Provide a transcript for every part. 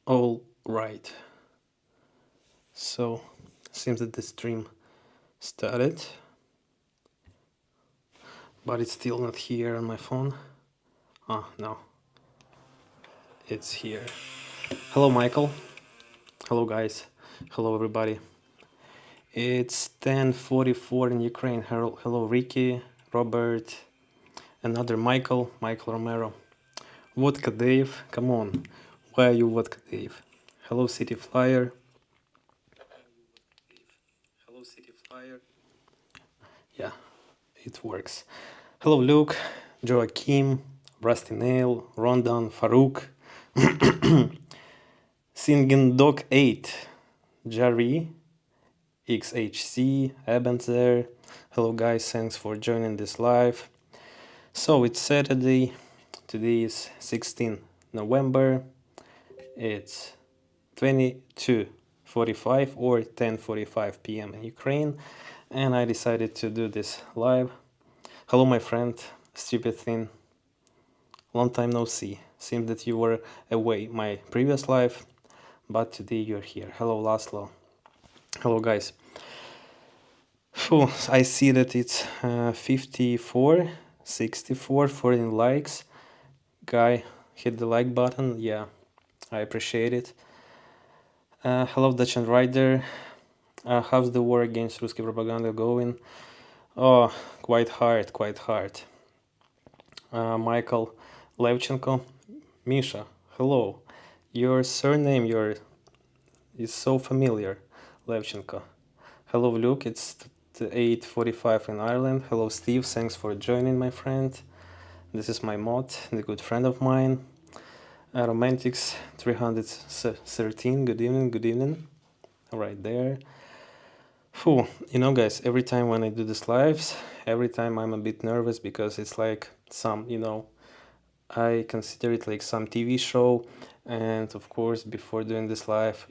All right. So, seems that the stream started, but it's still not here on my phone. Ah, no. It's here. Hello, Michael. Hello, guys. Hello, everybody. It's 10:44 in Ukraine. Hello, Ricky, Robert, another Michael Romero. Vodka Dave, come on. Why are you Vodka Dave? Hello, City Flyer. Hello, City Flyer. Yeah, it works. Hello, Luke, Joachim, Rusty Nail, Rondon, Farouk, Singing Dog 8, Jari, XHC, Ebenzer. Hello, guys, thanks for joining this live. So it's Saturday, today is 16 November, it's 22:45 or 10:45 p.m. in Ukraine, and I decided to do this live. Hello, my friend, Stupid Thing. Long time no see. Seems that you were away my previous live, but today you're here. Hello, Laszlo. Hello, guys. Phew, I see that it's 54, 64, 14 likes. Guy, hit the like button. Yeah, I appreciate it. Hello, Dutch and Rider. How's the war against Ruski propaganda going? Oh, quite hard, quite hard. Michael Levchenko. Misha, hello. Your surname is so familiar, Levchenko. Hello, Luke. It's 8:45 in Ireland. Hello, Steve. Thanks for joining, my friend. This is my mod, the good friend of mine. Romantics 313. Good evening. Good evening. Right there. Phew, guys, every time when I do these lives, every time I'm a bit nervous because it's like some, I consider it like some TV show. And of course, before doing this live,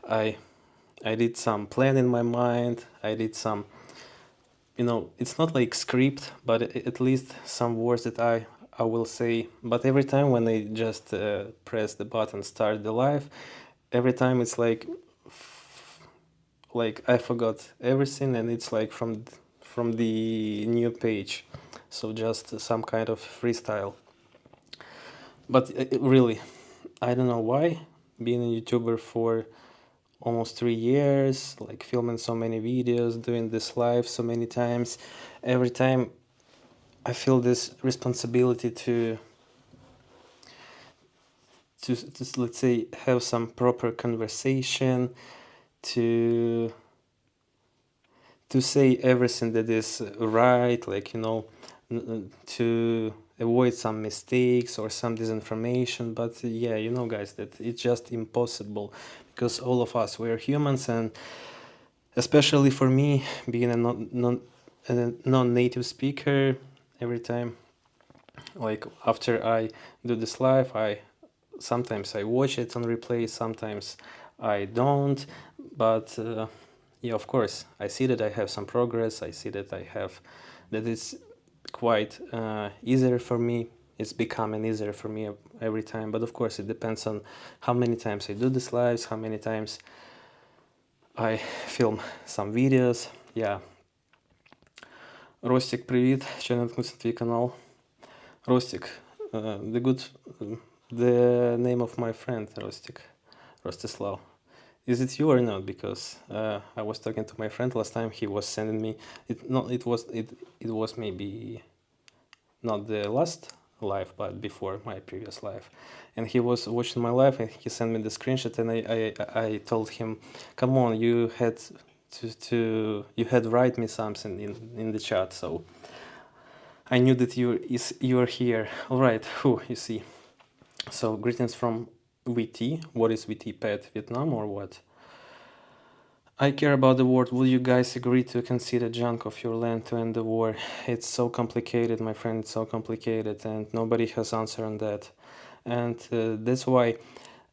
I did some plan in my mind. I did some, it's not like script, but at least some words that I will say. But every time when I just press the button start the live, every time it's like I forgot everything, and it's like from the new page, so just some kind of freestyle. But really, I don't know why, being a YouTuber for almost 3 years, like filming so many videos, doing this live so many times, every time I feel this responsibility to let's say have some proper conversation, to say everything that is right, like to avoid some mistakes or some disinformation. But yeah, guys, that it's just impossible, because all of us, we're humans, and especially for me, being a non-native speaker, every time, like after I do this live, sometimes I watch it on replay, sometimes I don't, but yeah, of course, I see that I have some progress. I see that that it's quite easier for me. It's becoming easier for me every time. But of course, it depends on how many times I do these lives, how many times I film some videos. Yeah. Ростик, привет. Че наткнулся на твой канал? Ростик, the name of my friend, Rostik, Rostislav. Is it you or not? Because I was talking to my friend last time. He was sending me it was maybe not the last live, but before my previous live, and he was watching my live and he sent me the screenshot, and I told him, come on, you had you had write me something in the chat, so I knew that you're here. All right, you see. So greetings from VT. What is VT, Pet? Vietnam or what? I care about the war. Will you guys agree to concede junk of your land to end the war? It's so complicated, my friend. It's so complicated, and nobody has answer on that. And that's why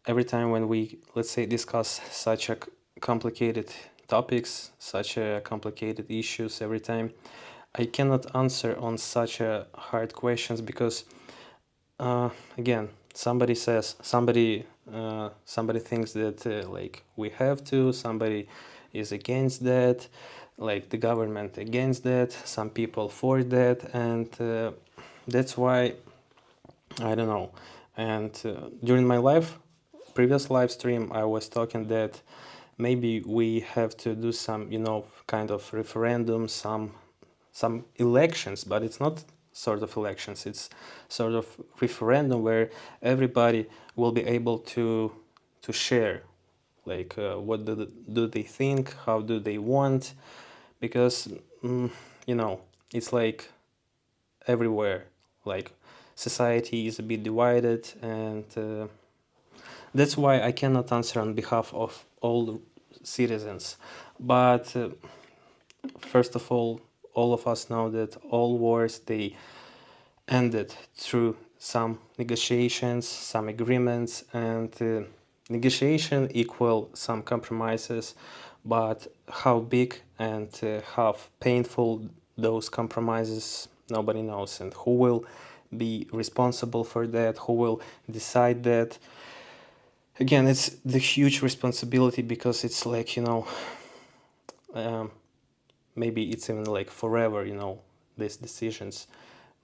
every time when we, let's say, discuss such a complicated topics, such a complicated issues, every time I cannot answer on such hard questions, because again, somebody somebody thinks that like we have to, somebody is against that, like the government against that, some people for that, and that's why I don't know. And during my previous live stream, I was talking that maybe we have to do some, kind of referendum, some elections, but it's not sort of elections. It's sort of referendum where everybody will be able to share, like what do they think, how do they want, because you know it's like everywhere, like society is a bit divided, and that's why I cannot answer on behalf of all citizens. But first of all of us know that all wars, they ended through some negotiations, some agreements, and negotiation equal some compromises. But how big and how painful those compromises, nobody knows, and who will be responsible for that, who will decide that. Again, it's the huge responsibility, because it's like, um, maybe it's even like forever, these decisions,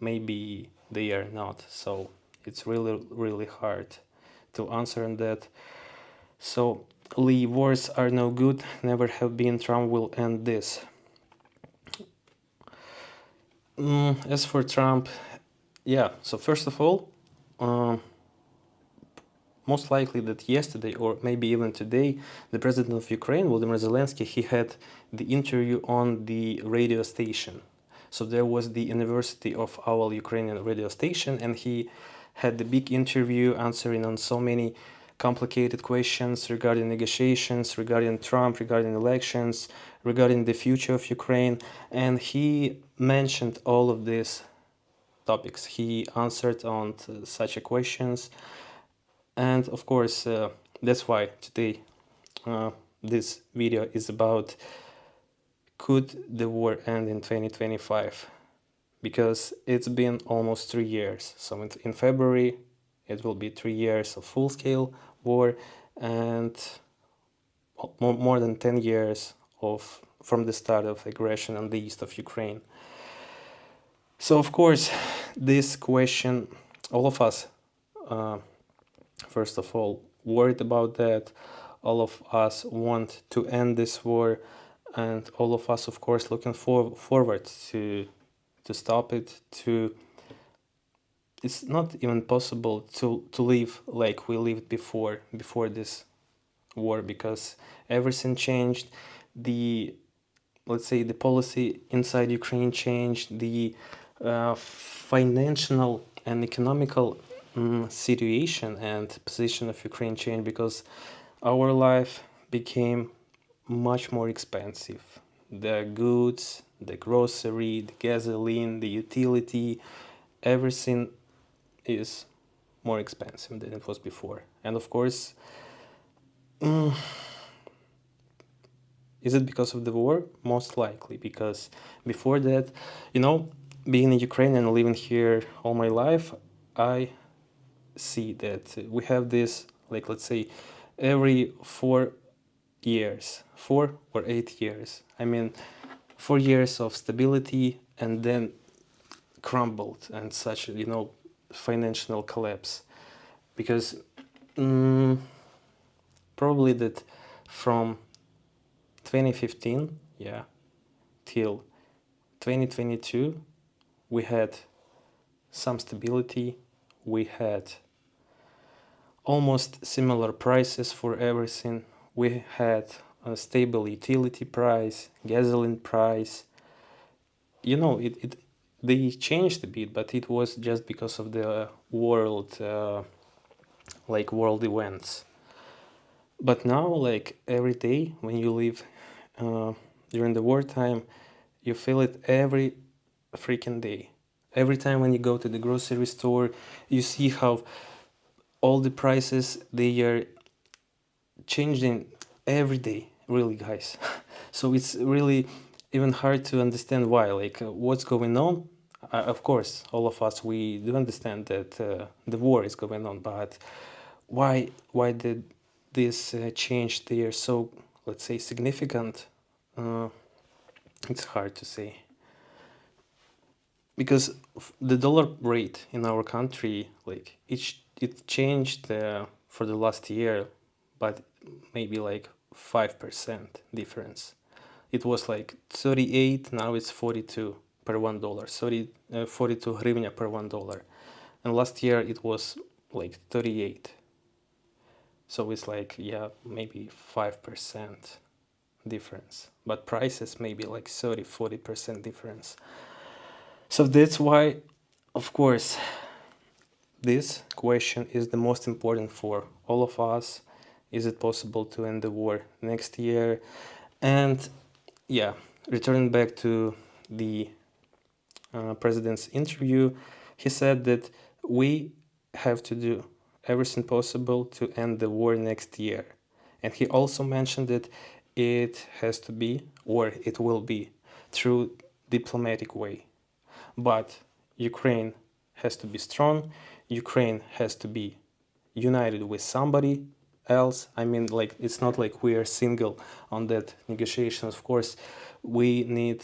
maybe they are not. So it's really, really hard to answer on that. So Lee, wars are no good, never have been, Trump will end this. As for Trump, yeah, so first of all, most likely that yesterday or maybe even today, the president of Ukraine, Volodymyr Zelensky, he had the interview on the radio station. So there was the University of our Ukrainian radio station, and he had the big interview answering on so many complicated questions regarding negotiations, regarding Trump, regarding elections, regarding the future of Ukraine. And he mentioned all of these topics. He answered on such questions. And of course, that's why today this video is about, could the war end in 2025? Because it's been almost 3 years. So in February, it will be 3 years of full-scale war, and more than 10 years from the start of aggression on the east of Ukraine. So of course, this question, all of us, first of all, worried about that. All of us want to end this war, and all of us, of course, looking forward to stop it. It's not even possible to live like we lived before this war, because everything changed. Let's say the policy inside Ukraine changed. The financial and economical situation and position of Ukraine changed, because our life became much more expensive. The goods, the grocery, the gasoline, the utility, everything is more expensive than it was before. And of course, is it because of the war? Most likely, because before that, being in Ukraine and living here all my life, I see that we have this, like, let's say, every 4 years, 4 or 8 years. I mean, 4 years of stability, and then crumbled and such, financial collapse. Because probably that from 2015, yeah, till 2022, we had some stability. We had almost similar prices for everything. We had a stable utility price, gasoline price. They changed a bit, but it was just because of the world events. But now, like, every day when you live during the wartime, you feel it every freaking day. Every time when you go to the grocery store, you see how all the prices, they are changing every day, really, guys. So it's really even hard to understand why, like, what's going on. Of course, all of us, we do understand that the war is going on, but why did this change there so, let's say, significant? Uh, it's hard to say, because the dollar rate in our country, like it changed for the last year, but maybe like 5% difference. It was like 38, now it's 42 per $1. 42 hryvnia per $1. And last year it was like 38. So it's like, yeah, maybe 5% difference. But prices maybe like 30-40% difference. So that's why, of course, this question is the most important for all of us. Is it possible to end the war next year? And yeah, returning back to the president's interview, he said that we have to do everything possible to end the war next year. And he also mentioned that it has to be, or it will be, through diplomatic way. But Ukraine has to be strong. Ukraine has to be united with somebody else. I mean, like, it's not like we are single on that negotiation. Of course, we need,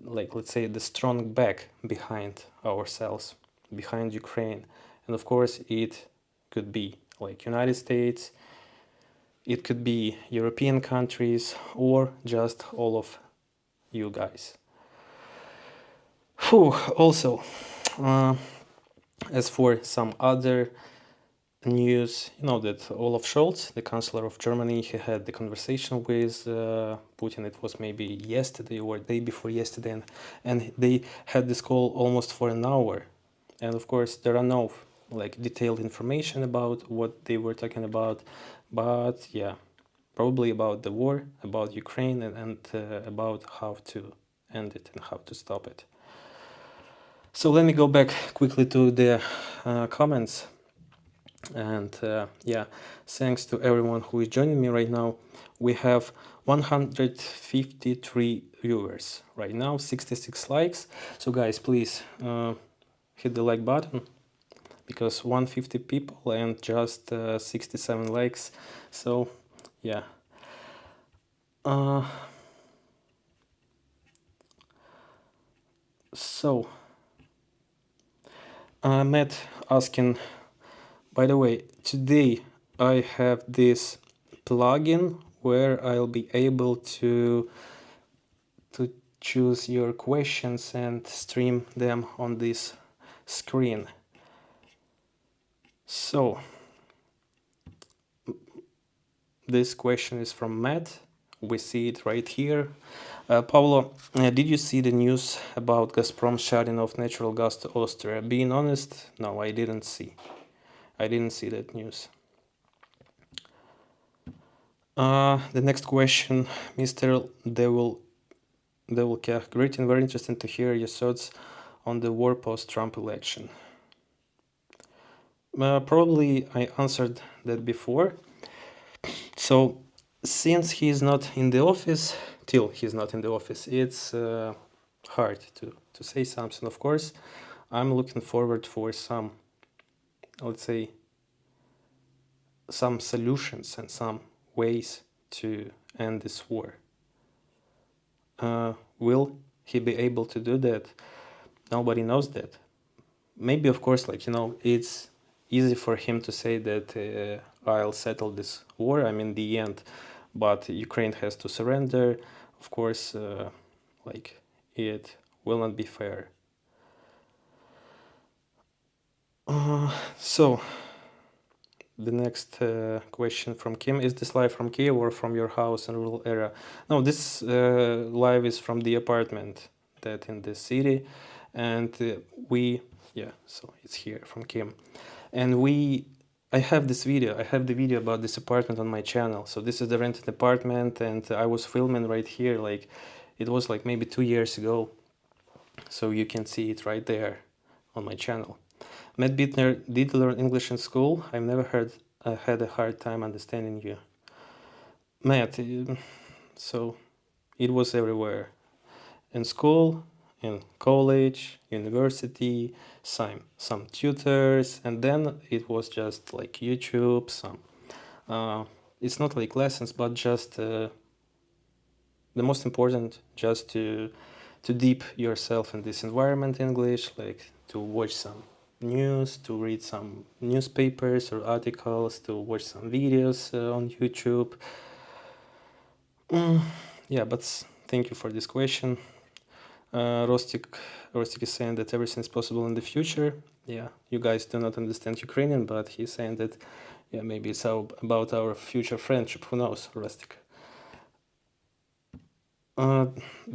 like, let's say, the strong back behind ourselves, behind Ukraine. And of course, it could be like United States, it could be European countries, or just all of you guys. Whew. Also, as for some other news, you know that Olaf Scholz, the Chancellor of Germany, he had the conversation with Putin. It was maybe yesterday or day before yesterday, and they had this call almost for an hour. And of course, there are no like detailed information about what they were talking about, but yeah, probably about the war, about Ukraine, and about how to end it and how to stop it. So let me go back quickly to the comments. And yeah, thanks to everyone who is joining me right now. We have 153 viewers right now, 66 likes. So guys, please hit the like button, because 150 people and just 67 likes. So yeah. So Matt asking, by the way, today I have this plugin where I'll be able to choose your questions and stream them on this screen. So this question is from Matt. We see it right here. Pablo, did you see the news about Gazprom shutting off natural gas to Austria? Being honest, no, I didn't see. I didn't see that news. The next question, Mr. Devilkah, greeting, very interesting to hear your thoughts on the war post-Trump election. Probably I answered that before. So since he is not in the office, till he's not in the office, it's hard to say something. Of course, I'm looking forward for some, let's say, some solutions and some ways to end this war. Will he be able to do that? Nobody knows that. Maybe, of course, like, you know, it's easy for him to say that I'll settle this war, I'm in the end, but Ukraine has to surrender. Of course, like, it will not be fair. So the next question from Kim, is this live from Kyiv or from your house in rural area? No, this live is from the apartment that in the city, and yeah, so it's here from Kim. And I have this video, I have the video about this apartment on my channel. So this is the rented apartment, and I was filming right here, like, it was like maybe 2 years ago. So you can see it right there on my channel. Matt Bittner, did you learn English in school? I've never had a hard time understanding you. Matt, so it was everywhere. In school, in college, university, some tutors, and then it was just like YouTube, some it's not like lessons, but just the most important, just to deep yourself in this environment English, like to watch some news, to read some newspapers or articles, to watch some videos on YouTube. Yeah, but thank you for this question. Rostik is saying that everything is possible in the future. Yeah, you guys do not understand Ukrainian, but he's saying that, yeah, maybe it's about our future friendship. Who knows, Rostik?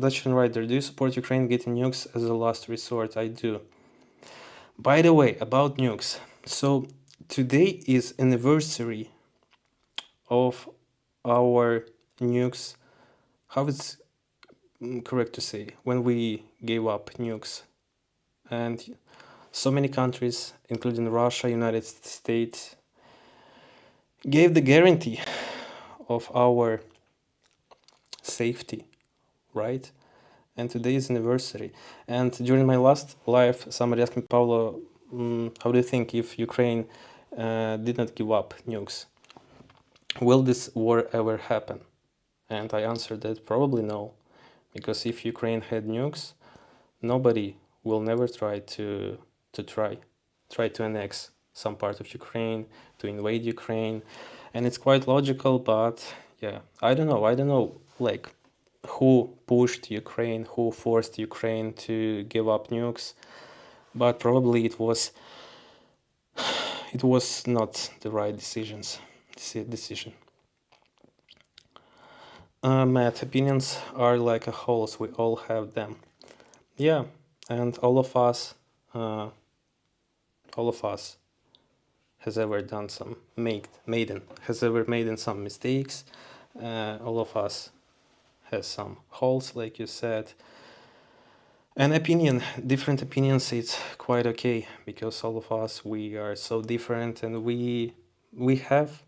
Dutchman Rider, do you support Ukraine getting nukes as a last resort? I do. By the way, about nukes. So today is anniversary of our nukes. How it's correct to say when we gave up nukes, and so many countries, including Russia, United States, gave the guarantee of our safety, right? And today is anniversary. And during my last live, somebody asked me, Paulo, how do you think if Ukraine did not give up nukes, will this war ever happen? And I answered that probably no, because if Ukraine had nukes, nobody will never try to annex some part of Ukraine, to invade Ukraine, and it's quite logical. But yeah, I don't know, like who pushed Ukraine, who forced Ukraine to give up nukes, but probably it was not the right decision. Matt, opinions are like a holes, we all have them. Yeah, and all of us has ever done some has ever made some mistakes. All of us has some holes, like you said. An opinion, different opinions, it's quite okay, because all of us, we are so different, and we have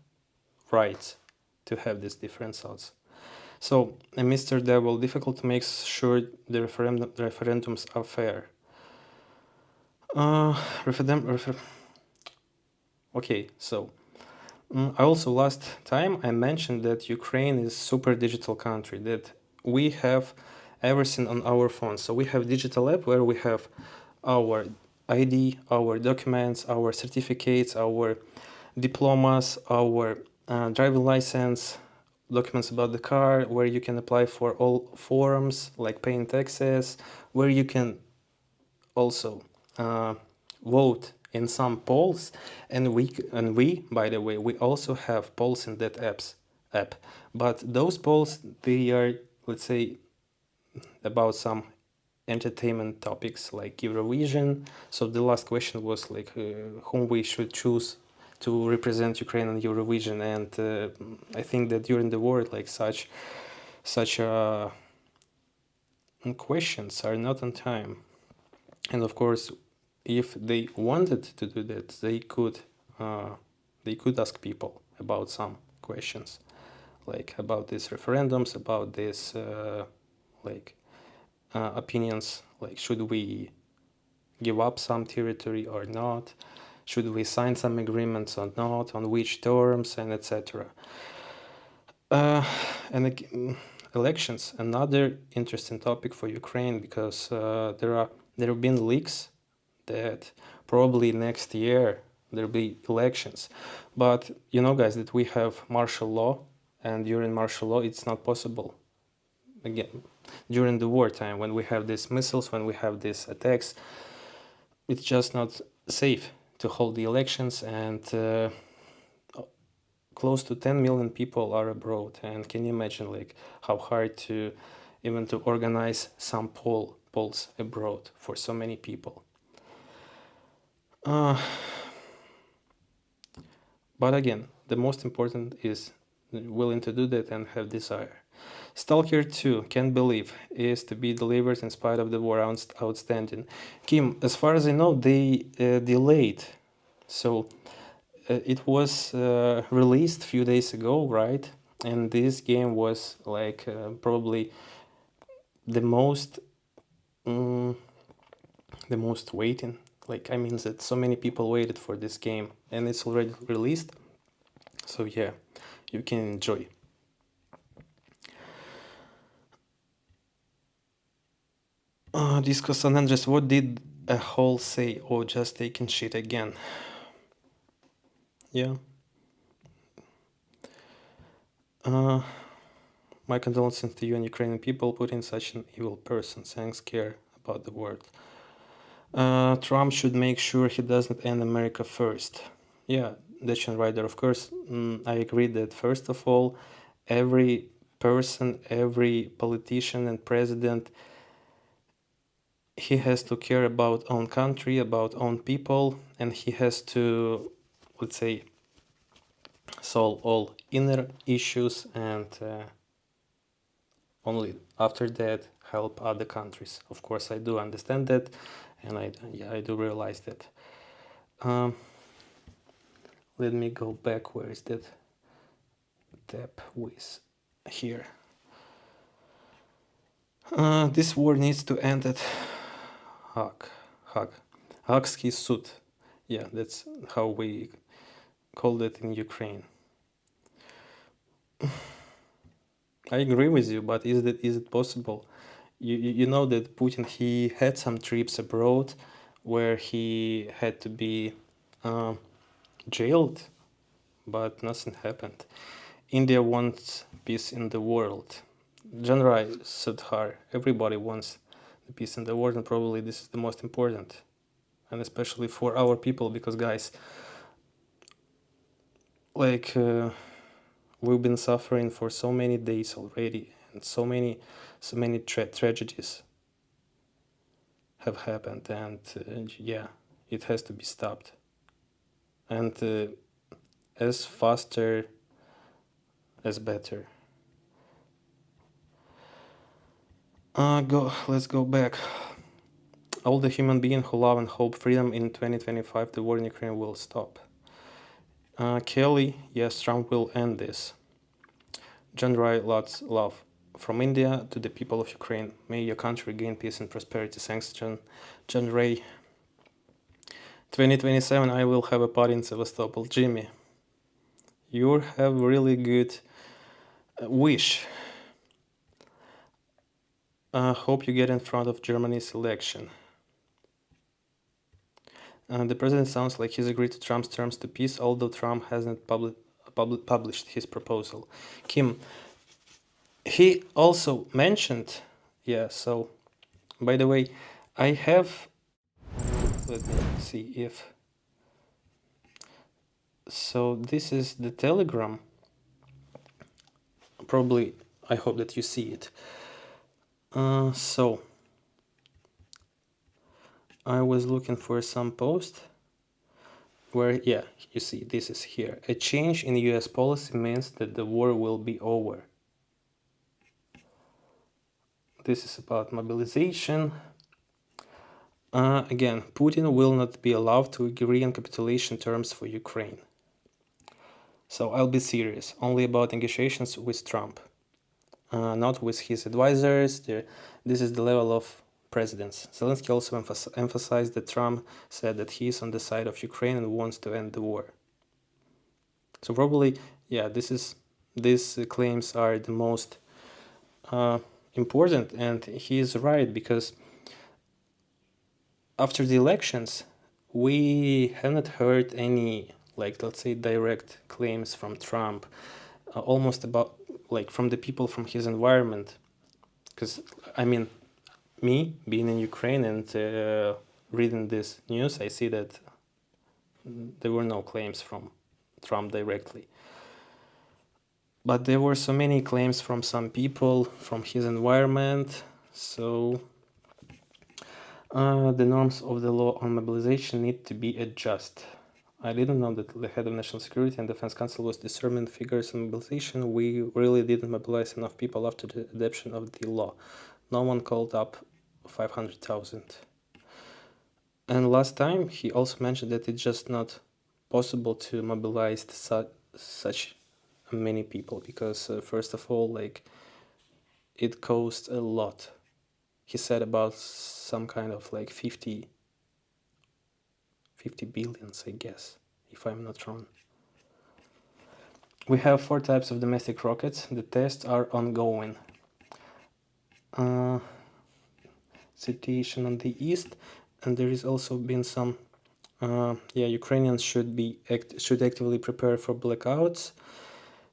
rights to have these different thoughts. So, Mr. Devil, difficult to make sure the referendums are fair. Okay, so I also last time I mentioned that Ukraine is super digital country, that we have everything on our phone. So we have digital app where we have our ID, our documents, our certificates, our diplomas, our driving license, documents about the car, where you can apply for all forms like paying taxes, where you can also vote in some polls, and we by the way, we also have polls in that app, but those polls, they are, let's say, about some entertainment topics like Eurovision. So the last question was like whom we should choose to represent Ukraine in Eurovision, and I think that during the war, like such questions are not on time. And of course, if they wanted to do that, they could ask people about some questions, like about these referendums, about this opinions, like should we give up some territory or not, should we sign some agreements or not, on which terms, and etc. And elections, another interesting topic for Ukraine, because there have been leaks that probably next year there'll be elections. But you know, guys, that we have martial law, and during martial law it's not possible. Again, during the wartime, when we have these missiles, when we have these attacks, it's just not safe to hold the elections, and close to 10 million people are abroad. And can you imagine like how hard to even to organize some polls abroad for so many people? But again, the most important is willing to do that and have desire. Stalker 2, Can't Believe, is to be delivered in spite of the war. Outstanding. Kim, as far as I know, they delayed. So it was released a few days ago, right? And this game was like probably the most mm, the most waiting. Like, I mean that so many people waited for this game and it's already released. So yeah, you can enjoy. Disco San Andres, what did a whole say? Oh, just taking shit again. Yeah. Uh, my condolences to you and Ukrainian people putting such an evil person. Thanks, care about the world. Trump should make sure he doesn't end America first. Yeah, Dacian Rider, of course. I agree that first of all, every person, every politician and president, he has to care about own country, about own people, and he has to, let's say, solve all inner issues and only after that help other countries. Of course, I do understand that, and I do realize that. Um, Let me go back. Where is that tab with here? This war needs to end at Hagsky Sud. Yeah, that's how we called it in Ukraine. I agree with you, but is it possible? You know that Putin, he had some trips abroad where he had to be jailed, but nothing happened. India wants peace in the world. Janrai Sudhar, everybody wants the peace in the world, and probably this is the most important, and especially for our people, because guys, like we've been suffering for so many days already, and so many tragedies have happened, and yeah, it has to be stopped, and as faster as better. Let's go back. All the human beings who love and hope freedom in 2025, the war in Ukraine will stop. Kelly, yes, Trump will end this. John Rai, lots love. From India to the people of Ukraine, may your country gain peace and prosperity. Thanks, John Ray. 2027, I will have a party in Sevastopol. Jimmy, you have really good wish. Hope you get in front of Germany's election. The president sounds like he's agreed to Trump's terms to peace, although Trump hasn't published his proposal. Kim, he also mentioned, yeah, so, by the way, I have, let me see if, so this is the Telegram, probably, I hope that you see it. So, I was looking for some post where, yeah, you see, this is here. A change in US policy means that the war will be over. This is about mobilization. Again, Putin will not be allowed to agree on capitulation terms for Ukraine. So I'll be serious, only about negotiations with Trump, not with his advisors. This is the level of presidents. Zelensky also emphasized that Trump said that he is on the side of Ukraine and wants to end the war. So probably, yeah, these claims are the most important, and he is right, because after the elections, we haven't heard any, like, let's say, direct claims from Trump, almost about, like, from the people from his environment. Because, I mean, me being in Ukraine and reading this news, I see that there were no claims from Trump directly. But there were so many claims from some people from his environment, so the norms of the law on mobilization need to be adjusted. I didn't know that the head of National Security and Defense Council was determined figures on mobilization. We really didn't mobilize enough people after the adoption of the law. No one called up 500,000. And last time he also mentioned that it's just not possible to mobilize such many people because first of all, like, it costs a lot. he said about some kind of like 50 billions, I guess, if I'm not wrong. We have 4 types of domestic rockets. The tests are ongoing. Situation on the east, and there is also been some Ukrainians should actively prepare for blackouts.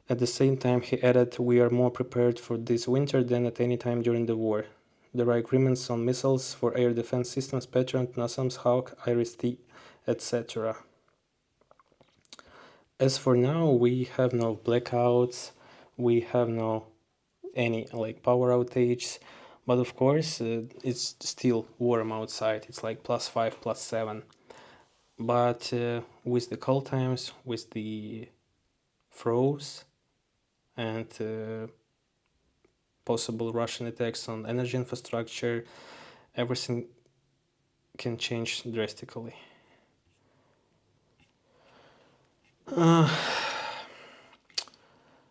At the same time, he added, we are more prepared for this winter than at any time during the war. There are agreements on missiles for air defense systems, Patriot, NASAMS, Hawk, Iris-T, etc. As for now, we have no blackouts, we have no any like power outage, but of course it's still warm outside. It's like +5, +7. But with the cold times, with the froze, and possible Russian attacks on energy infrastructure, everything can change drastically.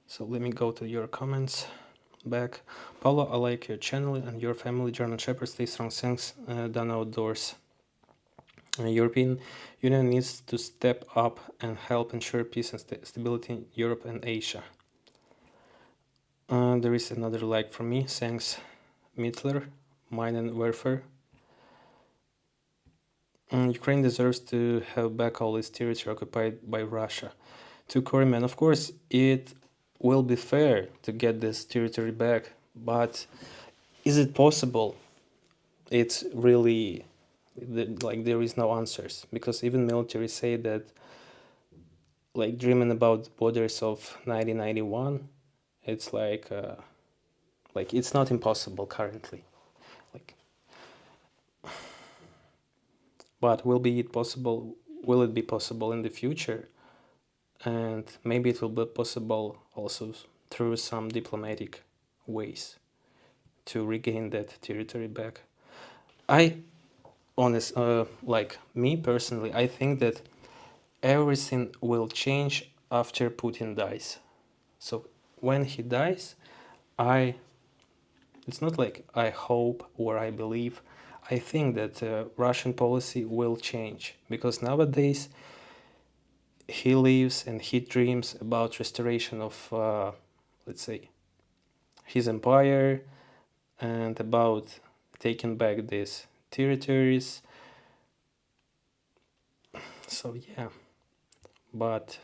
So let me go to your comments back. Paulo, I like your channel and your family. German Shepherd, stay strong, thanks, done outdoors. European Union needs to step up and help ensure peace and stability in Europe and Asia. There is another like from me, thanks Mittler, Mine and Warfare. Ukraine deserves to have back all its territory occupied by Russia. To Korean, of course, it will be fair to get this territory back, but is it possible? It's really like there is no answers, because even military say that like dreaming about borders of 1991, it's like it's not impossible currently, like, but will it be possible in the future? And maybe it will be possible also through some diplomatic ways to regain that territory back. Like me personally, I think that everything will change after Putin dies. So when he dies, it's not like I hope or I believe, I think that Russian policy will change, because nowadays he lives and he dreams about restoration of, let's say, his empire, and about taking back these territories. So yeah, but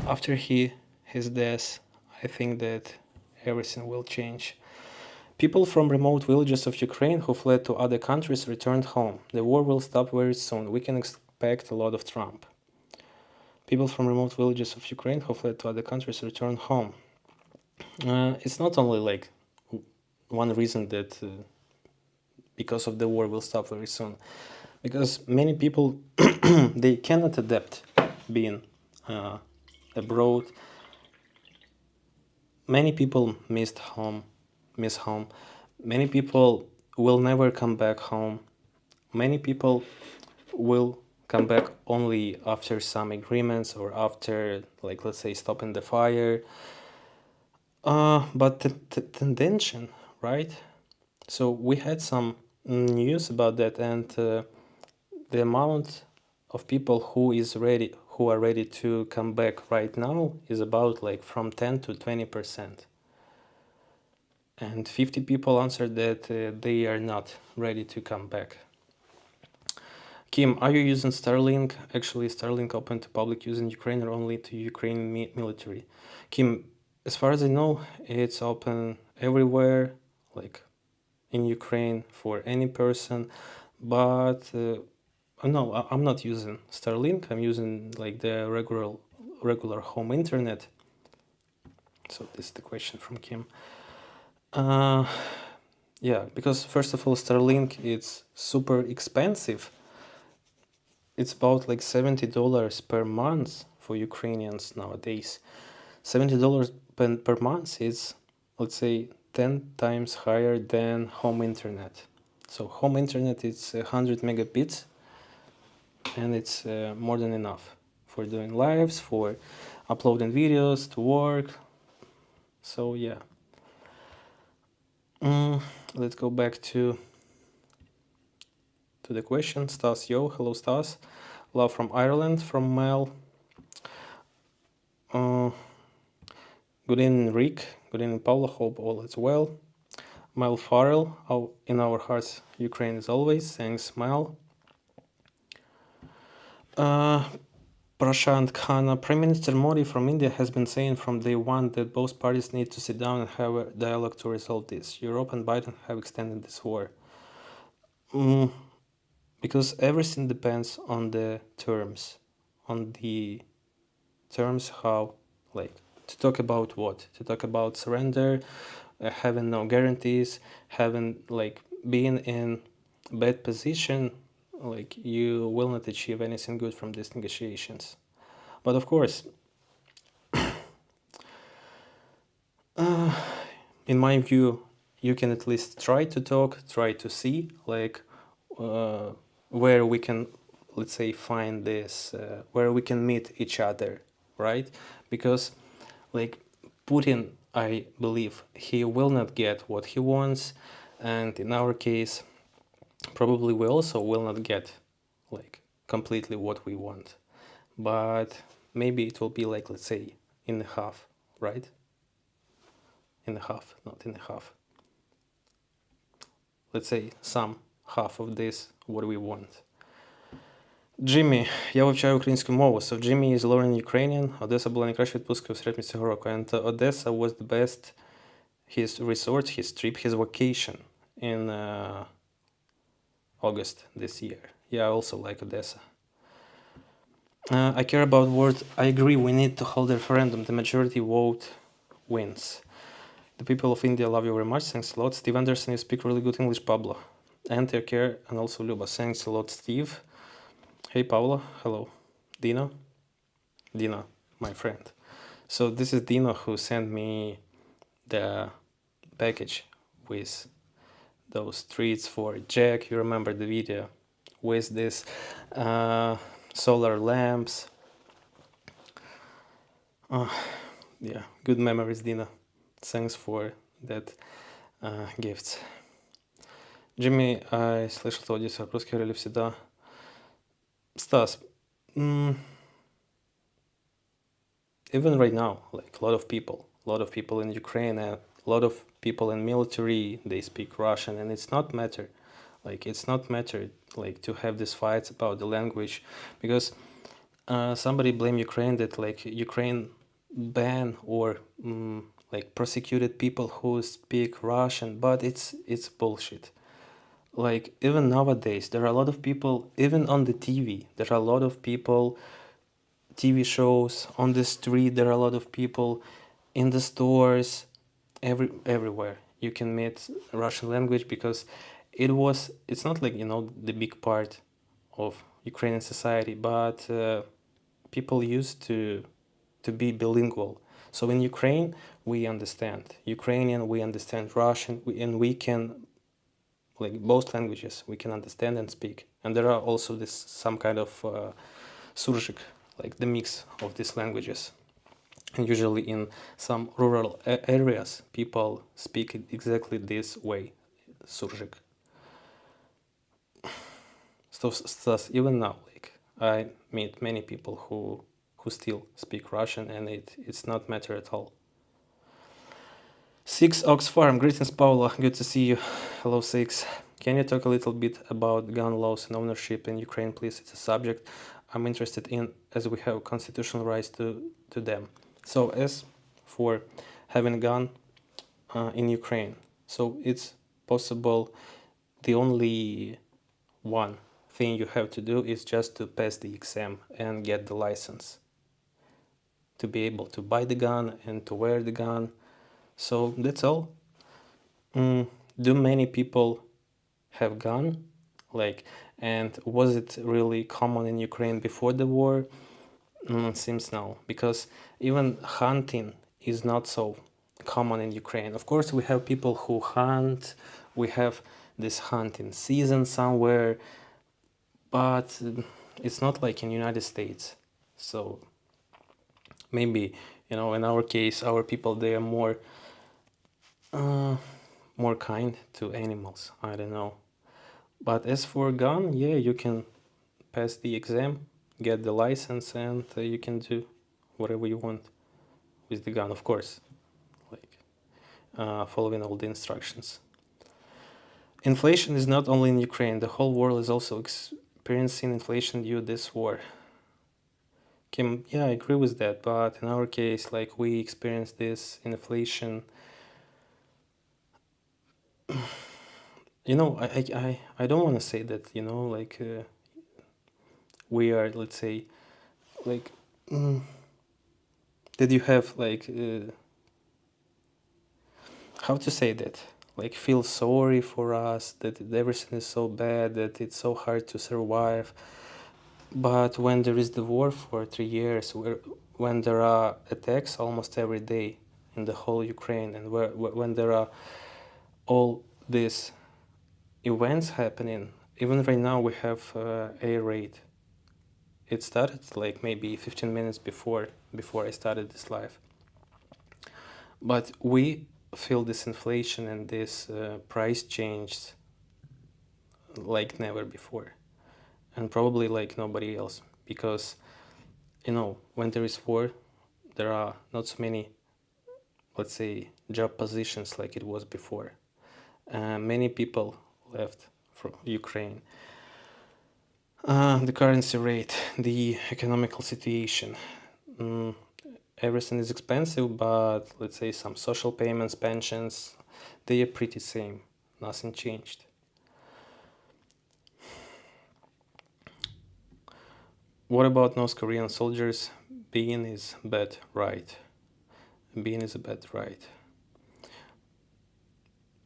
after his death, I think that everything will change. People from remote villages of Ukraine who fled to other countries returned home. The war will stop very soon. We can expect a lot of Trump. People from remote villages of Ukraine who fled to other countries returned home. It's not only like one reason that because of the war will stop very soon, because many people they cannot adapt being abroad. Many people miss home. Many people will never come back home. Many people will come back only after some agreements, or after, like, let's say, stopping the fire. But the tension, right? So we had some news about that, and the amount of people who are ready to come back right now is about like from 10 to 20%. And 50 people answered that they are not ready to come back. Kim, are you using Starlink? Actually, Starlink open to public use in Ukraine or only to Ukraine military? Kim, as far as I know, it's open everywhere, like in Ukraine for any person, but no, I'm not using Starlink. I'm using like the regular home internet. So this is the question from Kim. Yeah, because first of all, Starlink, it's super expensive. It's about like $70 per month for Ukrainians nowadays. $70 per month is, let's say, 10 times higher than home internet. So home internet is 100 megabits, and it's more than enough for doing lives, for uploading videos to work. So yeah. let's go back to the question. Stas, yo, hello Stas. Love from Ireland, from Mel. Good evening, Rick. Good evening, Paula. Hope all is well. Mel Farrell, in our hearts, Ukraine is always. Thanks, Mel. Prashant Khanna, Prime Minister Modi from India has been saying from day one that both parties need to sit down and have a dialogue to resolve this. Europe and Biden have extended this war. Because everything depends on the terms. How, like, to talk about what? To talk about surrender, having no guarantees, having, like, being in bad position, like, you will not achieve anything good from these negotiations. But of course, in my view, you can at least try to talk, try to see, like, where we can, let's say, find this, where we can meet each other, right? Because, like, Putin, I believe, he will not get what he wants, and in our case, probably we also will not get, like, completely what we want. But maybe it will be, like, let's say, in the half, right? In the half, not in the half. Let's say some half of this, what we want. Jimmy, я вивчаю українську мову. So Jimmy is learning Ukrainian. Одеса була найкраща відпустка у середмі цього року. And Odessa was the best, his resort, his trip, his vacation in August this year. Yeah, I also like Odessa. I care about word. I agree we need to hold a referendum. The majority vote wins. The people of India love you very much. Thanks a lot. Steve Anderson, you speak really good English, Pablo. And take care, and also Luba. Thanks a lot, Steve. Hey, Paula. Hello. Dina, my friend. So this is Dina who sent me the package with those treats for Jack. You remember the video with this solar lamps. Yeah, good memories, Dina. Thanks for that gifts. Jimmy, I слышал твой аудио, русский говорили всегда. Stas, even right now, like, a lot of people in Ukraine, and a lot of people in military, they speak Russian, and it's not matter, like, to have these fights about the language, because somebody blame Ukraine that, like, Ukraine ban or like prosecuted people who speak Russian, but it's bullshit. Like, even nowadays, there are a lot of people, even on the TV, there are a lot of people, TV shows, on the street, there are a lot of people, in the stores, everywhere. You can meet Russian language because it's not like, the big part of Ukrainian society, but people used to be bilingual. So in Ukraine, we understand Ukrainian, we understand Russian, and we can, like, both languages we can understand and speak. And there are also some kind of surjik, like the mix of these languages. And usually in some rural areas, people speak it exactly this way, surjik. So even now, like, I meet many people who still speak Russian, and it's not matter at all. 6 Ox Farm, greetings Paula, good to see you. Hello 6. Can you talk a little bit about gun laws and ownership in Ukraine, please? It's a subject I'm interested in, as we have constitutional rights to them. So as for having a gun in Ukraine, so it's possible. The only one thing you have to do is just to pass the exam and get the license to be able to buy the gun and to wear the gun. So that's all. Do many people have gun? Like, and was it really common in Ukraine before the war? It seems no, because even hunting is not so common in Ukraine. Of course, we have people who hunt, we have this hunting season somewhere, but it's not like in United States. So maybe, in our case, our people, they are more kind to animals. I don't know. But as for gun, yeah, you can pass the exam, get the license, and you can do whatever you want with the gun, of course, like following all the instructions. Inflation is not only in Ukraine, the whole world is also experiencing inflation due to this war. Kim, yeah, I agree with that, but in our case, like we experience this inflation. I don't want to say that, like we are, let's say, like that you have like how to say that, like feel sorry for us that everything is so bad, that it's so hard to survive. But when there is the war for 3 years, when there are attacks almost every day in the whole Ukraine, and when there are all these events happening, even right now we have air raid. It started like maybe 15 minutes before I started this live. But we feel this inflation and this price change like never before, and probably like nobody else, because when there is war, there are not so many, let's say, job positions like it was before. Many people left from Ukraine. The currency rate, the economical situation, everything is expensive, but let's say some social payments, pensions, they are pretty same. Nothing changed. What about North Korean soldiers? Being is bad, right? Being is a bad, right?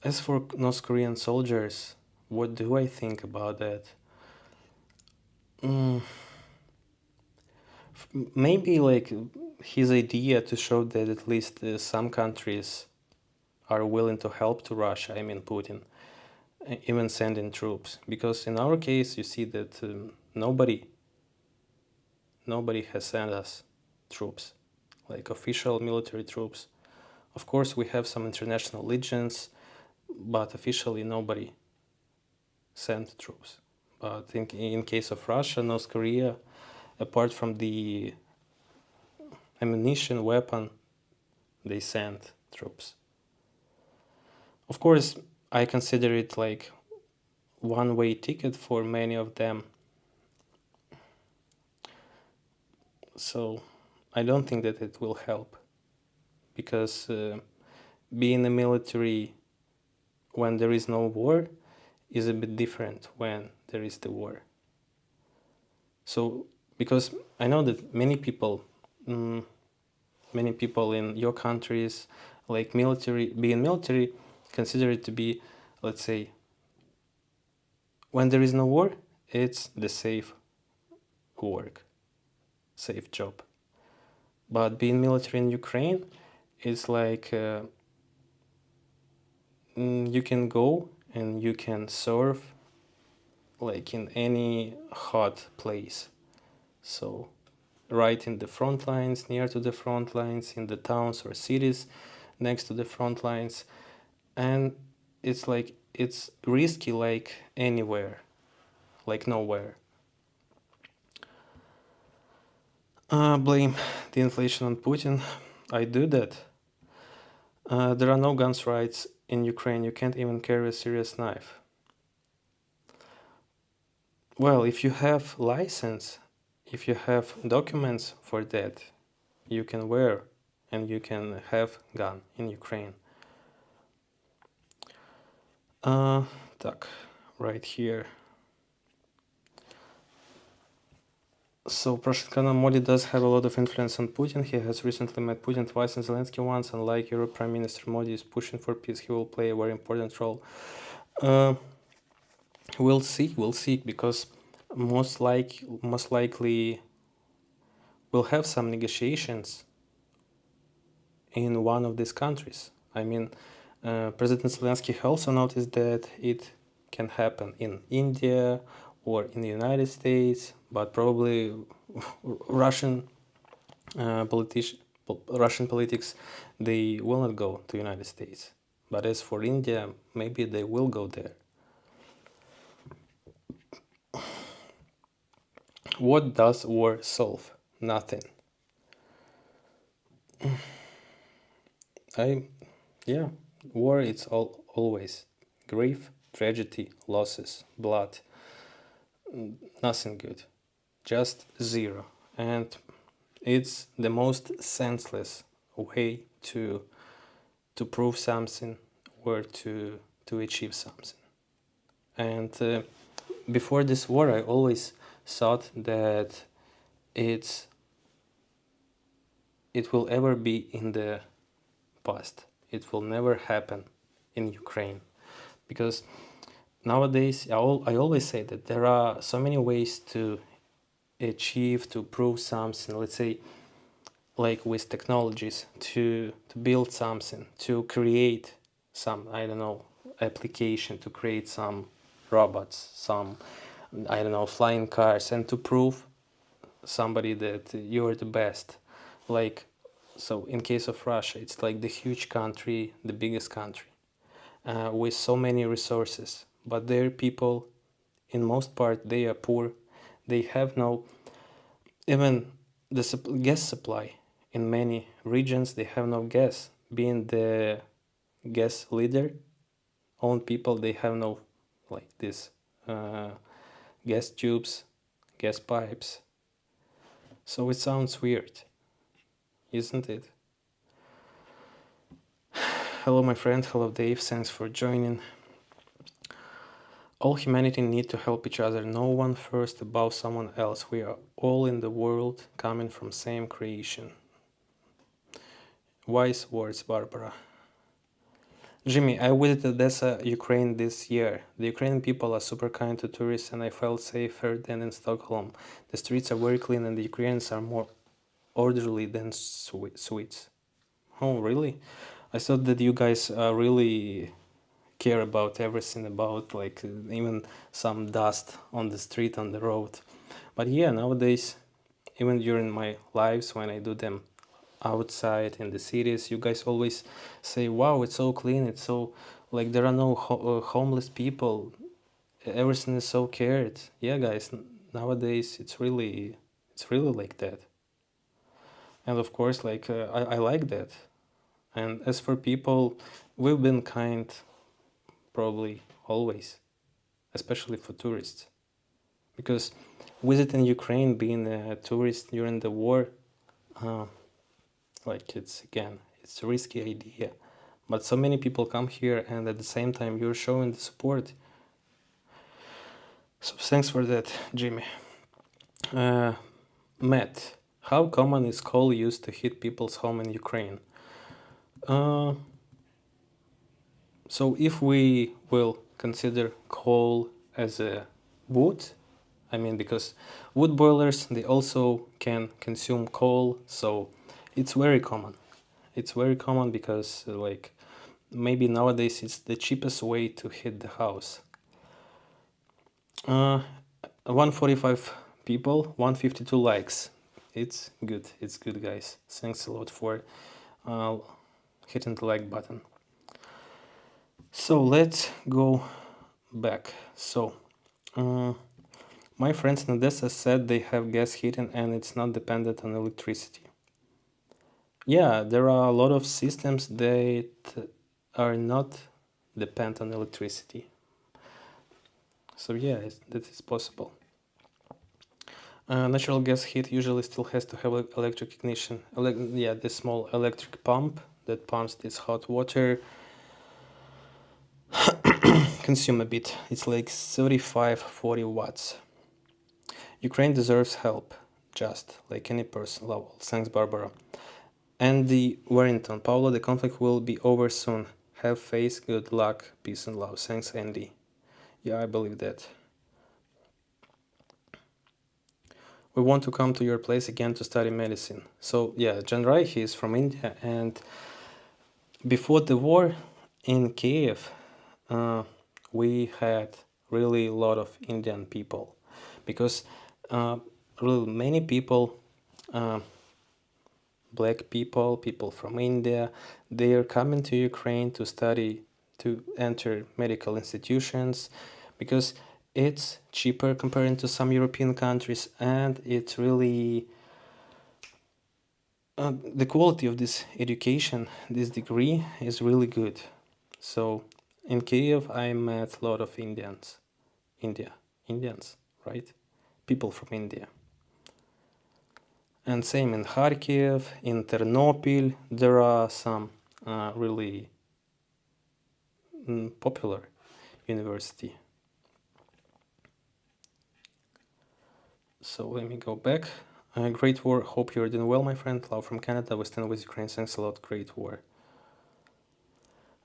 As for North Korean soldiers, what do I think about that? Maybe like his idea to show that at least some countries are willing to help to Russia, I mean Putin, even sending troops. Because in our case, you see that nobody has sent us troops, like official military troops. Of course, we have some international legions, but officially nobody sent troops. But in case of Russia, North Korea, apart from the ammunition, weapon, they sent troops. Of course, I consider it like one-way ticket for many of them. So I don't think that it will help, because being a military when there is no war is a bit different when there is the war. So, because I know that many people in your countries, like being military, consider it to be, let's say, when there is no war, it's the safe work, safe job. But being military in Ukraine is like you can go and you can serve like in any hot place. So right in the front lines, near to the front lines, in the towns or cities next to the front lines. And it's like, it's risky like anywhere, like nowhere. Blame the inflation on Putin. I do that. There are no guns rights in Ukraine. You can't even carry a serious knife. Well, if you have license, if you have documents for that, you can wear and you can have gun in Ukraine. Так, right here. So Prashitkana Modi does have a lot of influence on Putin. He has recently met Putin twice and Zelensky once, and like Europe Prime Minister Modi is pushing for peace, he will play a very important role. We'll see, because most likely we'll have some negotiations in one of these countries. I mean, President Zelensky also noticed that it can happen in India or in the United States, but probably Russian politics, they will not go to United States. But as for India, maybe they will go there. What does war solve? Nothing. I, yeah, war it's always grief, tragedy, losses, blood, nothing good, just zero. And it's the most senseless way to prove something or to achieve something. And before this war, I always thought that it's it will ever be in the past. It will never happen in Ukraine because nowadays I always say that there are so many ways to achieve to prove something. Let's say like with technologies to build something, to create some, I don't know, application, to create some robots, some, I don't know, flying cars, and to prove somebody that you're the best. Like, so in case of Russia, it's like the huge country, the biggest country, with so many resources, but their people, in most part, they are poor. They have no, even the gas supply in many regions, they have no gas. Being the gas leader, own people, they have no, like this, uh, gas tubes, gas pipes. So it sounds weird, isn't it? Hello, my friend. Hello, Dave. Thanks for joining. All humanity need to help each other. No one first above someone else. We are all in the world coming from same creation. Wise words, Barbara. Jimmy, I visited Odessa, Ukraine this year. The Ukrainian people are super kind to tourists and I felt safer than in Stockholm. The streets are very clean and the Ukrainians are more orderly than Swedes. Oh, really? I thought that you guys really care about everything, about like even some dust on the street, on the road. But yeah, nowadays, even during my lives when I do them outside in the cities, you guys always say, wow, it's so clean, it's so, like, there are no homeless people, everything is so cared. Yeah, guys, nowadays it's really like that. And of course, like, I like that. And as for people, we've been kind probably always, especially for tourists, because visiting Ukraine, being a tourist during the war, uh, like, it's, again, it's a risky idea. But so many people come here, and at the same time, you're showing the support. So thanks for that, Jimmy. Uh, Matt, how common is coal used to heat people's home in Ukraine? Uh, so if we will consider coal as a wood, I mean, because wood boilers, they also can consume coal, so it's very common. It's very common because, like, maybe nowadays it's the cheapest way to heat the house. Uh, 145 people, 152 likes. It's good. It's good, guys. Thanks a lot for uh, hitting the like button. So let's go back. So, my friends in Odessa said they have gas heating and it's not dependent on electricity. Yeah, there are a lot of systems that are not dependent on electricity. So yeah, that is possible. Natural gas heat usually still has to have electric ignition. Yeah, this small electric pump that pumps this hot water consume a bit. It's like 35-40 watts. Ukraine deserves help, just like any person. Love. Thanks, Barbara. Andy Warrington. Paula, the conflict will be over soon. Have faith, good luck, peace and love. Thanks, Andy. Yeah, I believe that. We want to come to your place again to study medicine. So yeah, Jan Rai, he is from India, and before the war in Kyiv, uh, we had really a lot of Indian people, because really many people black people, people from India. They are coming to Ukraine to study, to enter medical institutions, because it's cheaper compared to some European countries, and it's really the quality of this education, this degree, is really good. So in Kyiv, I met a lot of Indians, right? People from India. And same in Kharkiv, in Ternopil, there are some really popular university. So let me go back. Great war. Hope you're doing well, my friend. Love from Canada. We stand with Ukraine. Thanks a lot. Great war.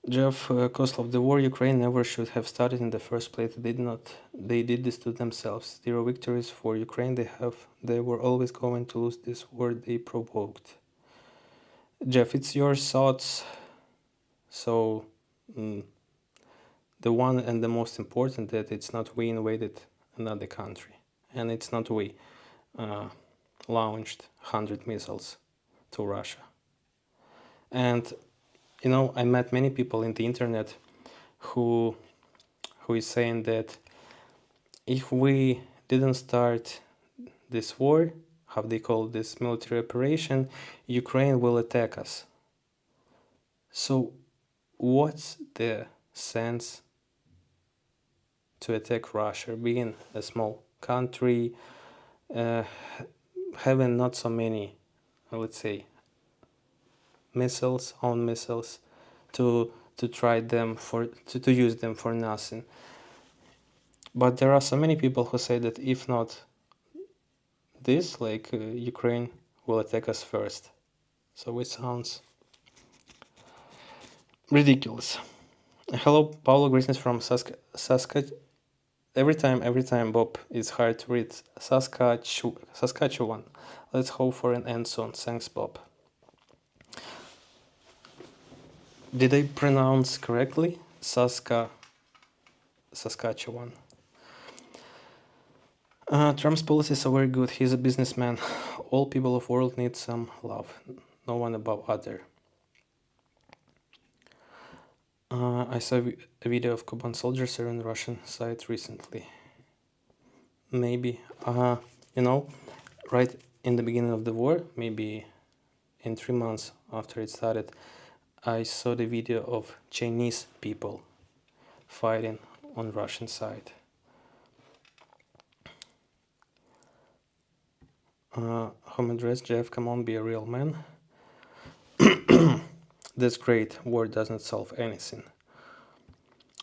Jeff, cost of the war, Ukraine never should have started in the first place. They did not. They did this to themselves. Zero victories for Ukraine. They were always going to lose this war they provoked. Jeff, it's your thoughts. So, the one and the most important, that it's not we invaded another country, and it's not we launched 100 missiles to Russia. And I met many people in the internet who is saying that if we didn't start this war, how they call this military operation, Ukraine will attack us. So what's the sense to attack Russia, being a small country, having not so many, let's say, own missiles, to try them to use them for nothing. But there are so many people who say that if not this, Ukraine will attack us first. So it sounds ridiculous. Hello, Paulo. Greetings from Saskatchewan. Every time, Bob, it's hard to read. Saskatchewan. Let's hope for an end soon. Thanks, Bob. Did I pronounce correctly? Saskatchewan. Trump's policies are very good. He's a businessman. All people of the world need some love. No one above other. I saw a video of Cuban soldiers on Russian side recently. Maybe, right in the beginning of the war, maybe in 3 months after it started, I saw the video of Chinese people fighting on Russian side. Home address, Jeff, come on, be a real man. That's great. War doesn't solve anything.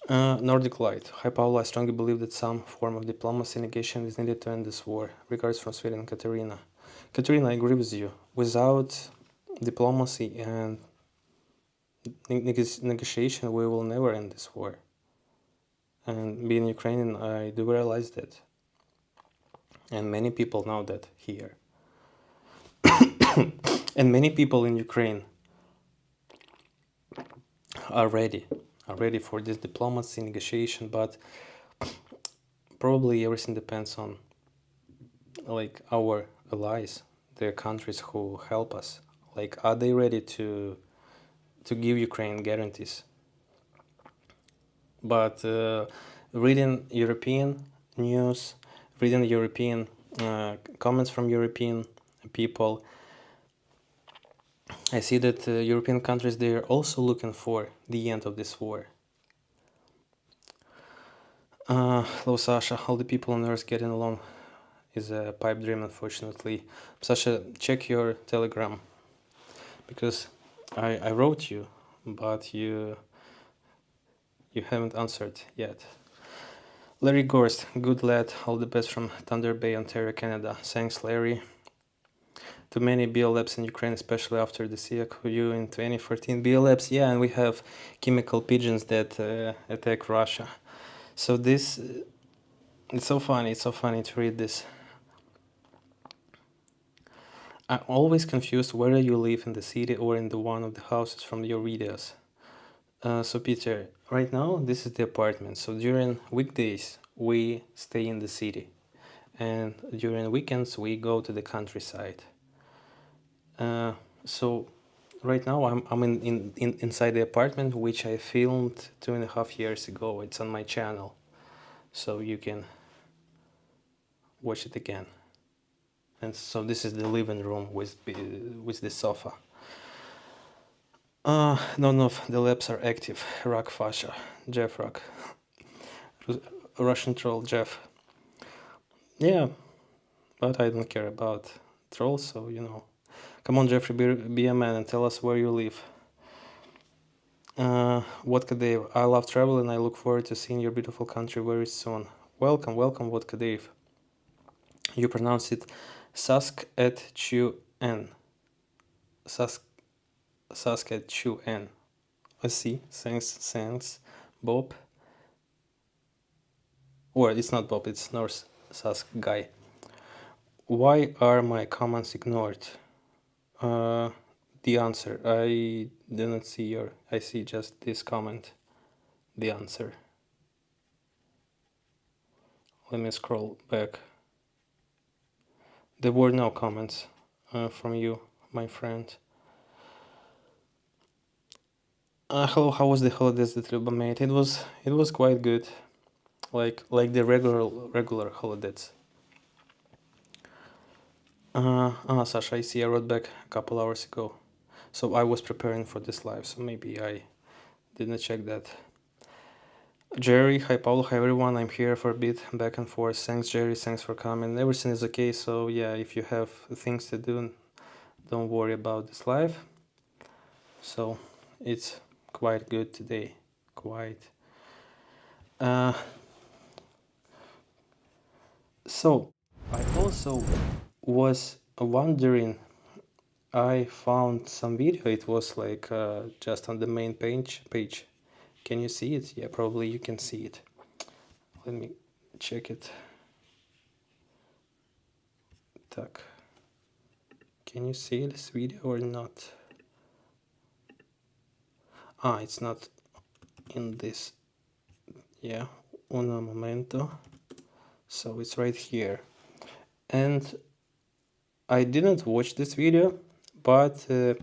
Nordic Light. Hi, Paula. I strongly believe that some form of diplomacy negation is needed to end this war. Regards from Sweden, Katerina. Katerina, I agree with you. Without diplomacy and negotiation, we will never end this war. And being Ukrainian, I do realize that. And many people know that here. And many people in Ukraine are ready for this diplomacy negotiation, but probably everything depends on our allies, the countries who help us. Are they ready to give Ukraine guarantees? But reading European news, reading European comments from European people, I see that European countries, they are also looking for the end of this war. Hello, Sasha. All the people on Earth getting along is a pipe dream, unfortunately. Sasha, check your Telegram, because I wrote you, but you haven't answered yet. Larry Gorst, good lad. All the best from Thunder Bay, Ontario, Canada. Thanks, Larry. Too many BLMs in Ukraine, especially after the CAQ in 2014. BLMs, yeah, and we have chemical pigeons that attack Russia. So this, it's so funny to read this. I'm always confused whether you live in the city or in the one of the houses from your videos. So Peter, right now this is the apartment. So during weekdays we stay in the city, and during weekends we go to the countryside. So right now I'm inside the apartment which I filmed 2.5 years ago. It's on my channel, so you can watch it again. And so this is the living room with the sofa. None of the labs are active. Rock Fasha, Jeff Rock, Russian troll Jeff. Yeah, but I don't care about trolls, so you know. Come on, Jeffrey, be a man and tell us where you live. Vodka Dave, I love travel and I look forward to seeing your beautiful country very soon. Welcome, welcome, Vodka Dave. You pronounce it Saskatchewan. Sask Saskatchewan. I see. Thanks, Bob. Or it's not Bob, it's North Sask guy. Why are my comments ignored? Uh, the answer. I didn't see your. I see just this comment. The answer. Let me scroll back. There were no comments from you, my friend. Hello, how was the holidays that Luba made? It was quite good, like the regular holidays. Sasha, I see. I wrote back a couple hours ago, so I was preparing for this live, so maybe I didn't check that. Jerry, hi Paulo, hi everyone. I'm here for a bit, back and forth. Thanks, Jerry. Thanks for coming. Everything is okay. So yeah, if you have things to do, don't worry about this live. So it's quite good today. Quite. So I also was wondering. I found some video. It was like just on the main page. Can you see it? Yeah, probably you can see it. Let me check it. Так. Can you see this video or not? It's not in this. Yeah, un momento. So it's right here. And I didn't watch this video, but the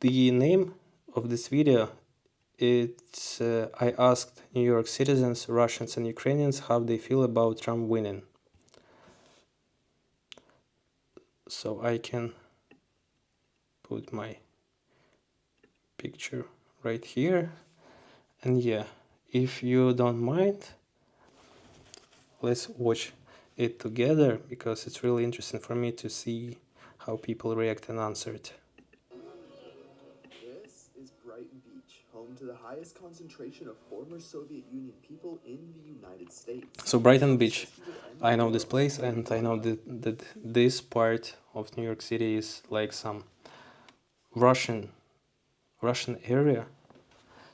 name of this video, it's I asked New York citizens, Russians and Ukrainians how they feel about Trump winning. So I can put my picture right here. And yeah, if you don't mind, let's watch it together because it's really interesting for me to see how people react and answer it. This is Brighton Beach, home to the highest concentration of former Soviet Union people in the United States. So Brighton Beach, I know this place, and I know that this part of New York City is like some Russian area.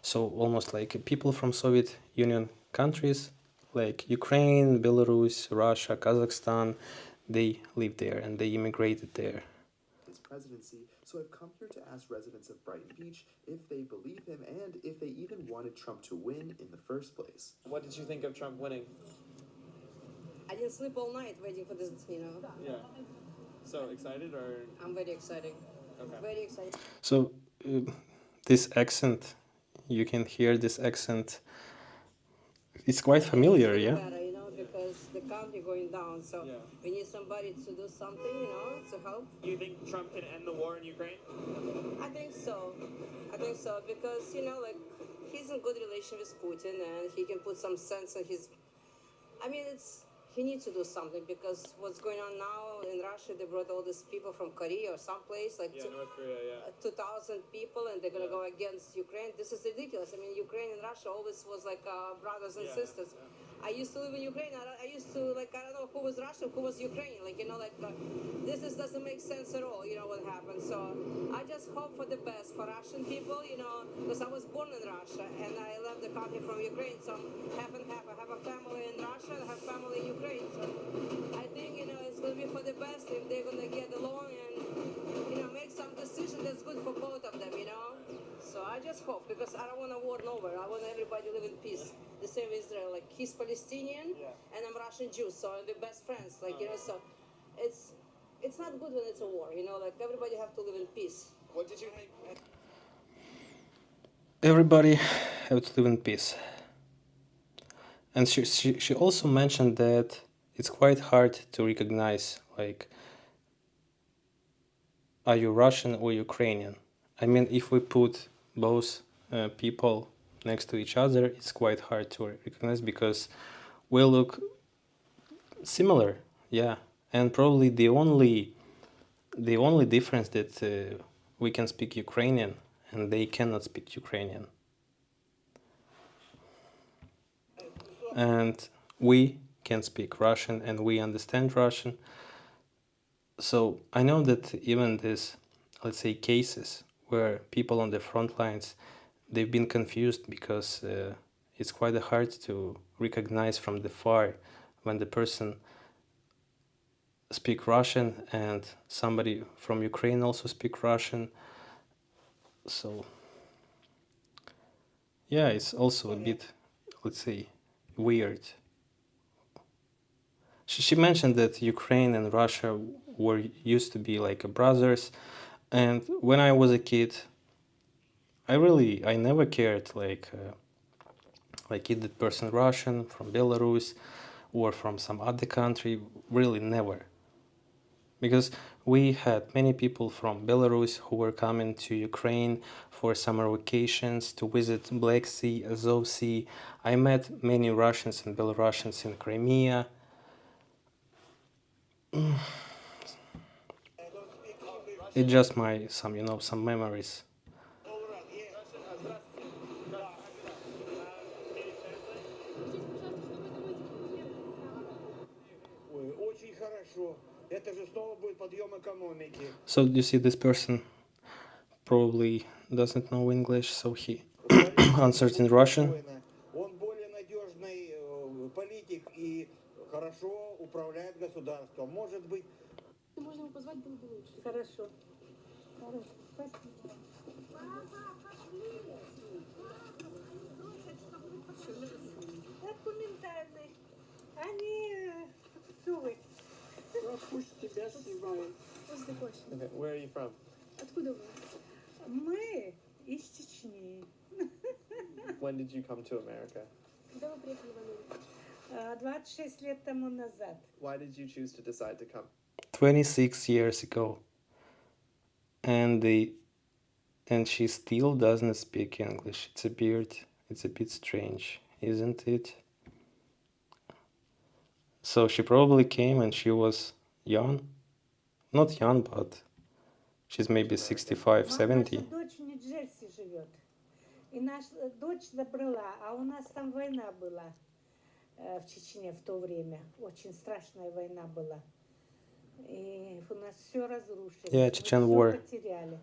So almost like people from Soviet Union countries like Ukraine, Belarus, Russia, Kazakhstan, they lived there and they immigrated there. His presidency, so I've come here to ask residents of Brighton Beach if they believe him and if they even wanted Trump to win in the first place. What did you think of Trump winning? I didn't sleep all night waiting for this, Yeah. So excited or? I'm very excited. Okay. Very excited. So this accent, you can hear this accent. It's quite familiar, yeah? Better, because the country going down, so Yeah. we need somebody to do something, to help. Do you think Trump can end the war in Ukraine? I think so. Because, like, he's in good relation with Putin and he can put some sense in his... he needs to do something because what's going on now in Russia, they brought all these people from Korea or someplace, like North Korea, 2,000 people, and they're going to go against Ukraine. This is ridiculous. Ukraine and Russia always was like brothers and sisters. Yeah. I used to live in Ukraine. I used to, I don't know who was Russian, who was Ukrainian. This doesn't make sense at all, what happened. So I just hope for the best for Russian people, because I was born in Russia and I left the country from Ukraine. So half and half. I have a family in Russia and I have family in Ukraine. So I think, it's going to be for the best if they're going to get along and, make some decision that's good for both of them, So I just hope, because I don't want a war nowhere. I want everybody to live in peace. The same with Israel. Like, he's Palestinian and I'm Russian Jew, so we're best friends. So it's not good when it's a war, everybody have to live in peace. What did you think? Everybody have to live in peace. And she also mentioned that it's quite hard to recognize, like, are you Russian or Ukrainian? I mean, if we put both people next to each other, it's quite hard to recognize because we look similar, yeah. And probably the only difference that we can speak Ukrainian and they cannot speak Ukrainian. And we can speak Russian and we understand Russian. So I know that even this, let's say, cases where people on the front lines, they've been confused because it's quite hard to recognize from the far when the person speak Russian and somebody from Ukraine also speak Russian. So yeah, it's also a bit, let's say, weird. She mentioned that Ukraine and Russia were used to be like brothers, and when I was a kid, I never cared like is that person Russian from Belarus or from some other country, really never. Because we had many people from Belarus who were coming to Ukraine for summer vacations to visit Black Sea, Azov Sea. I met many Russians and Belarusians in Crimea. It's just some memories. Ой, очень хорошо. Это же снова будет подъем экономики. So you see, this person probably doesn't know English, so he answered in Russian. Он более надежный политик и хорошо управляет государством. Может быть... Можно его позвать, было бы лучше. Хорошо. Хорошо. Спасибо. Документальный. Они сувы. Пусть тебя снимают. What's the question? Okay, where are you from? Откуда вы? Мы из Чечни. When did you come to America? Когда вы приехали в Америку? 26 лет тому назад. Why did you choose to decide to come? 26 years ago. And she still doesn't speak English. It's a bit strange, isn't it? So she probably came and she was young. Not young, but she's maybe 65, 70. Наша дочь в Нью-Джерси живет. И наша дочь забрала, а у нас там война была в Чечне в то время. Очень страшная война была. И у нас все разрушилось. Yeah, Мы Chechen всё War. потеряли.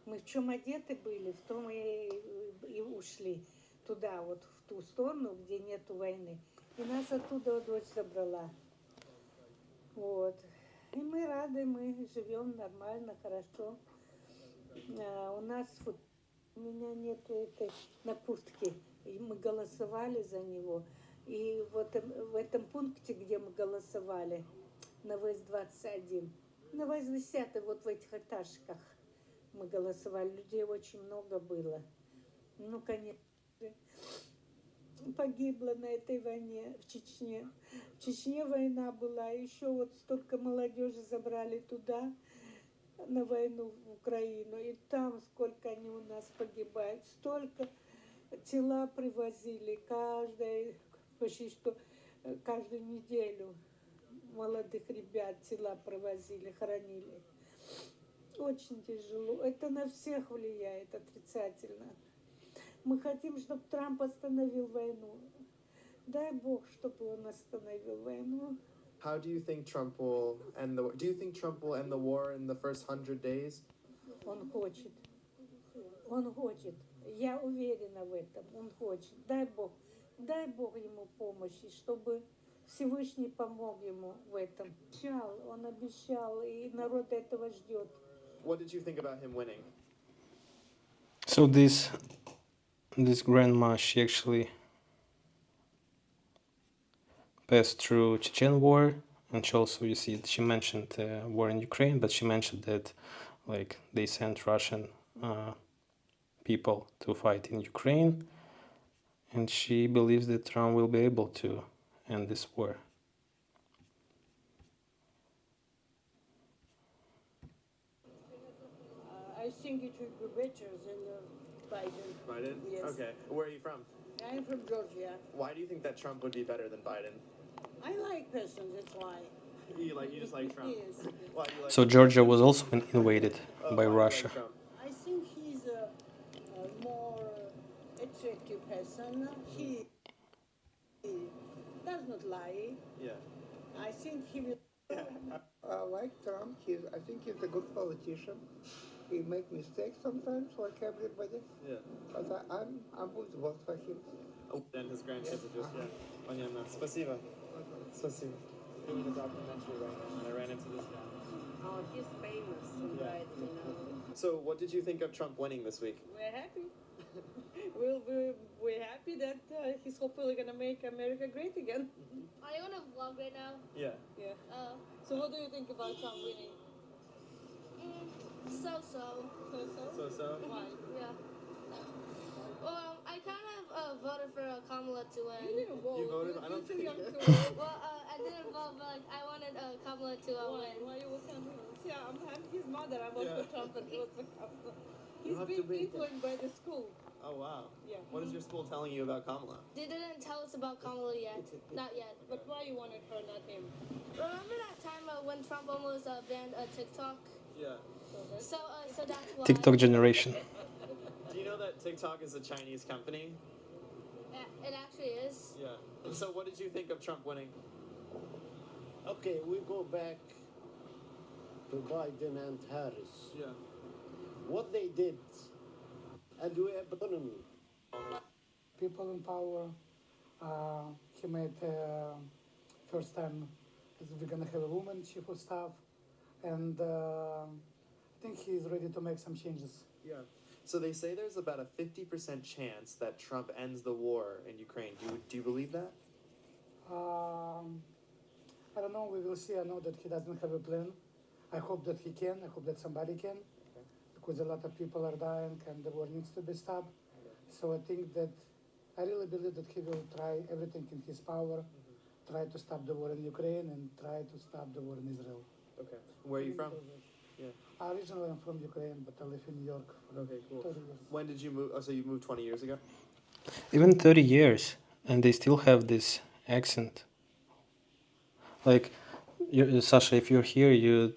Мы в чем одеты были, в том и ушли туда, вот в ту сторону, где нету войны. И нас оттуда дочь забрала. Вот. И мы рады, мы живем нормально, хорошо. У нас у меня нету этой на куртке. И мы голосовали за него. И вот в этом пункте, где мы голосовали, на ВС-21, на ВС-10, вот в этих этажках мы голосовали. Людей очень много было. Ну, конечно, погибло на этой войне в Чечне. В Чечне война была, еще вот столько молодежи забрали туда, на войну в Украину. И там сколько они у нас погибают. Столько тела привозили почти что каждую неделю. Молодых ребят тела привозили, хоронили. Очень тяжело. Это на всех влияет отрицательно. Мы хотим, чтобы Трамп остановил войну. Дай Бог, чтобы он остановил войну. How do you think Trump will end the? Do you think Trump will end the war in the first 100 days? Он хочет. Он хочет. Я уверена в этом. Он хочет. Дай Бог ему помощи, чтобы Всевышний помог ему в этом. Он обещал, и народ этого ждет. What did you think about him winning? So this grandma, she actually passed through Chechen War, and she also, you see, she mentioned war in Ukraine, but she mentioned that like they sent Russian people to fight in Ukraine, and she believes that Trump will be able to end this war. I think it will be better than Biden. Biden? Yes. Okay. Where are you from? I'm from Georgia. Why do you think that Trump would be better than Biden? I like person, that's why. You just like Trump? Yes. Why do you like So Georgia was also invaded Oh, by why do you like Russia. Trump? I think he's a more attractive person. He does not lie. Yeah. I think he will. I like Trump. I think he's a good politician. He make mistakes sometimes, like everybody. Yeah. But I'm with vote for him. Oh, and his grandkids are just, yeah. Понятно. Спасибо. Спасибо. Doing a documentary right now, and I ran into this guy. Oh, he's famous, Yeah. right? You know. So, what did you think of Trump winning this week? We're happy. we're happy that he's hopefully gonna make America great again. Are you on a vlog right now? Yeah. Yeah. Oh. So what do you think about Trump winning? So-so. So. Why? Yeah. Well, I kind of voted for Kamala to You win. didn't vote. You voted? I don't You're too think- young to vote. Well, I didn't vote, but like, I wanted Kamala to Why? win. Why you vote him? Yeah, I'm his mother. I vote Yeah. for Trump and he votes for Kamala. You He's have to being be- influenced by the school. Oh, wow. Yeah. What is your school telling you about Kamala? They didn't tell us about Kamala yet. Not yet. But why you wanted her, not him? Remember that time when Trump almost banned TikTok? Yeah. So that's why. TikTok generation. Do you know that TikTok is a Chinese company? It actually is. Yeah. So, what did you think of Trump winning? Okay, we go back to Biden and Harris. Yeah. What they did, and we have economy. People in power. He made first time we're gonna have a woman chief of staff, and I think he's ready to make some changes. Yeah. So they say there's about a 50% chance that Trump ends the war in Ukraine. Do you believe that? I don't know. We will see. I know that he doesn't have a plan. I hope that he can. I hope that somebody can, because a lot of people are dying and the war needs to be stopped. So I think that I really believe that he will try everything in his power, try to stop the war in Ukraine and try to stop the war in Israel. Okay. Where are you from? Yeah. Originally, I'm from Ukraine, but I live in New York for Okay, cool. 30 years. When did you move? Oh, so you moved 20 years ago? Even 30 years, and they still have this accent. Like, Sasha, if you're here, you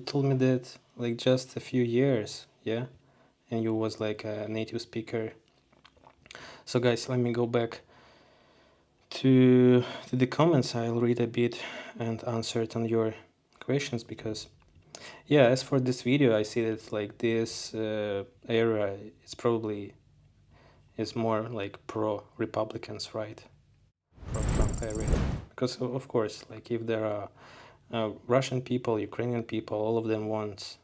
told me that like just a few years, yeah, and you was like a native speaker. So guys, let me go back to the comments. I'll read a bit and answer it on your questions, because yeah, as for this video, I see that like this era is probably is more like pro Republicans, right? Pro Trump area, because of course, like if there are Russian people, Ukrainian people, all of them want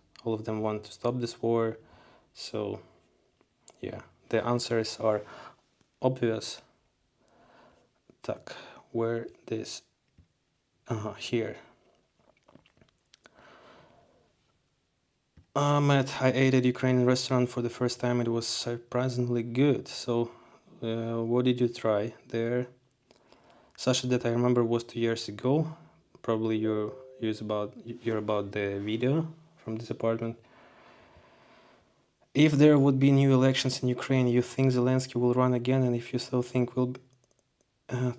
to stop this war. So yeah, the answers are obvious. Так, where this here. Matt, I ate at Ukrainian restaurant for the first time. It was surprisingly good. So, what did you try there? Sasha, that I remember was 2 years ago. Probably you're about the video from this apartment. If there would be new elections in Ukraine, you think Zelensky will run again? And if you still think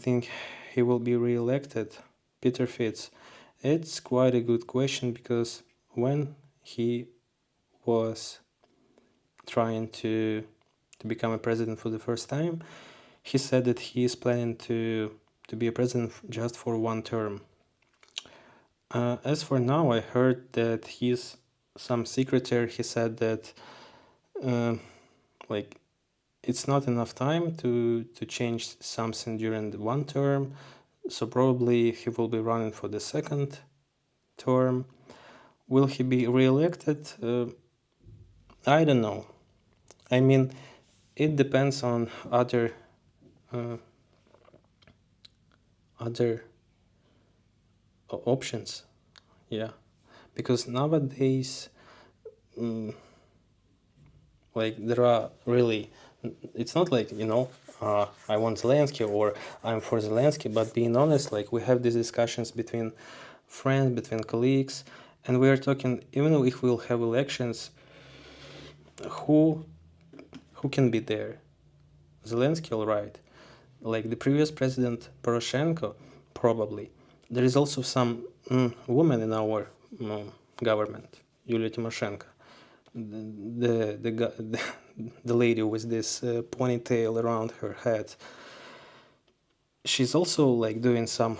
think he will be re-elected? Peter Fitz. It's quite a good question, because when he was trying to become a president for the first time, he said that he is planning to be a president just for one term. As for now, I heard that some secretary, he said that like it's not enough time to change something during the one term, so probably he will be running for the second term. Will he be re-elected? I don't know. I mean, it depends on other options, yeah, because nowadays Like there are really, it's not like, I want Zelensky or I'm for Zelensky, but being honest, like we have these discussions between friends, between colleagues, and we are talking, even if we'll have elections, who can be there? Zelensky, all right. Like the previous president Poroshenko, probably. There is also some woman in our government, Yulia Tymoshenko, the lady with this ponytail around her head. She's also like doing some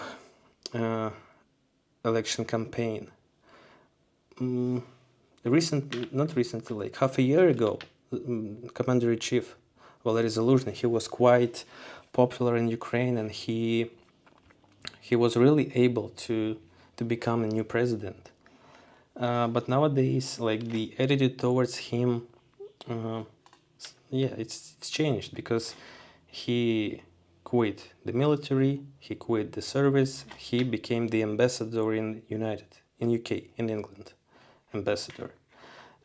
election campaign. Not recently, like half a year ago, Commander-in-Chief Valery Zaluzhny, he was quite popular in Ukraine, and he was really able to become a new president. But nowadays, like the attitude towards him, it's changed because he quit the military, he quit the service, he became the ambassador in UK, in England, ambassador,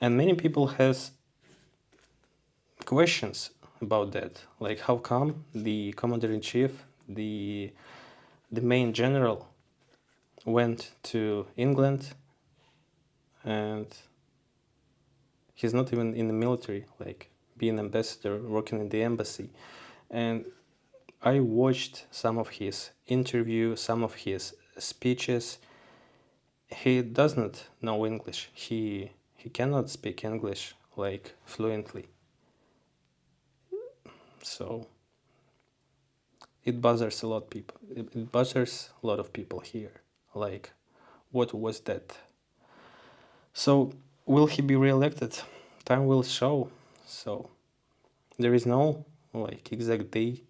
and many people has questions about that, like how come the commander-in-chief, the main general, went to England and he's not even in the military, like being ambassador, working in the embassy. And I watched some of his interview, some of his speeches. He does not know English. He cannot speak English like fluently. So it bothers a lot of people. It bothers a lot of people here. Like, what was that? So will he be re-elected? Time will show. So there is no like exact day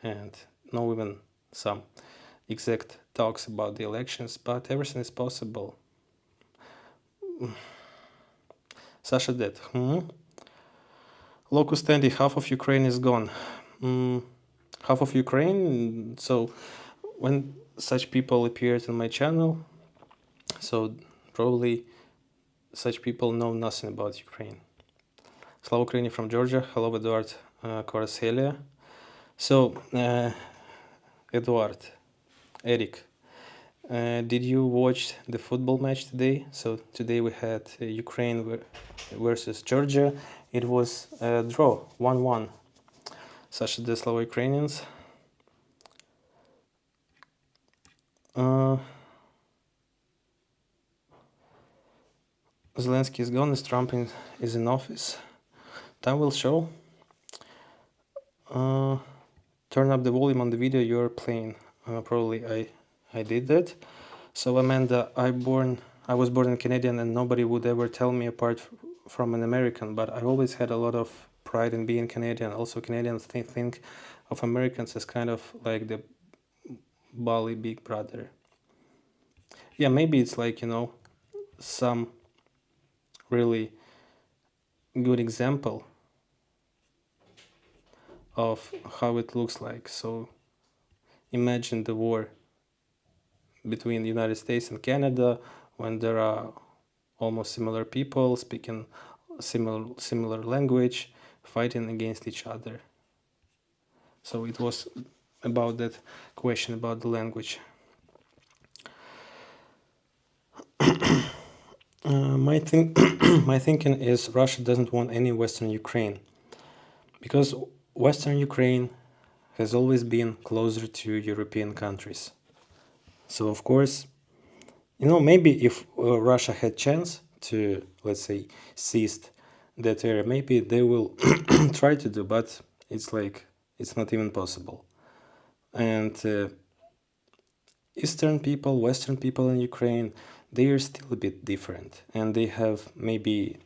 and no even some exact talks about the elections, but everything is possible. Sasha dead. Locust Andy, half of Ukraine is gone. Half of Ukraine. So when such people appeared on my channel, so probably such people know nothing about Ukraine. Slava Ukraini from Georgia. Hello, Eduard Kvarashelia. So, Eduard, Eric, did you watch the football match today? So today we had Ukraine versus Georgia. It was a draw, 1-1. Sasha the Slava Ukrainians. Zelensky is gone, as Trump is in office. Time will show. Turn up the volume on the video you're playing. Probably I did that. So Amanda, I was born in Canadian, and nobody would ever tell me apart from an American, but I always had a lot of pride in being Canadian. Also, Canadians think of Americans as kind of like the bully big brother. Yeah, maybe it's like, some really good example of how it looks like. So imagine the war between the United States and Canada when there are almost similar people speaking similar language, fighting against each other. So it was about that question about the language. My thinking is Russia doesn't want any Western Ukraine, because Western Ukraine has always been closer to European countries. So of course, maybe if Russia had chance to, let's say, seize that area, maybe they will try to do, but it's like it's not even possible. And Eastern people, Western people in Ukraine, they are still a bit different, and they have maybe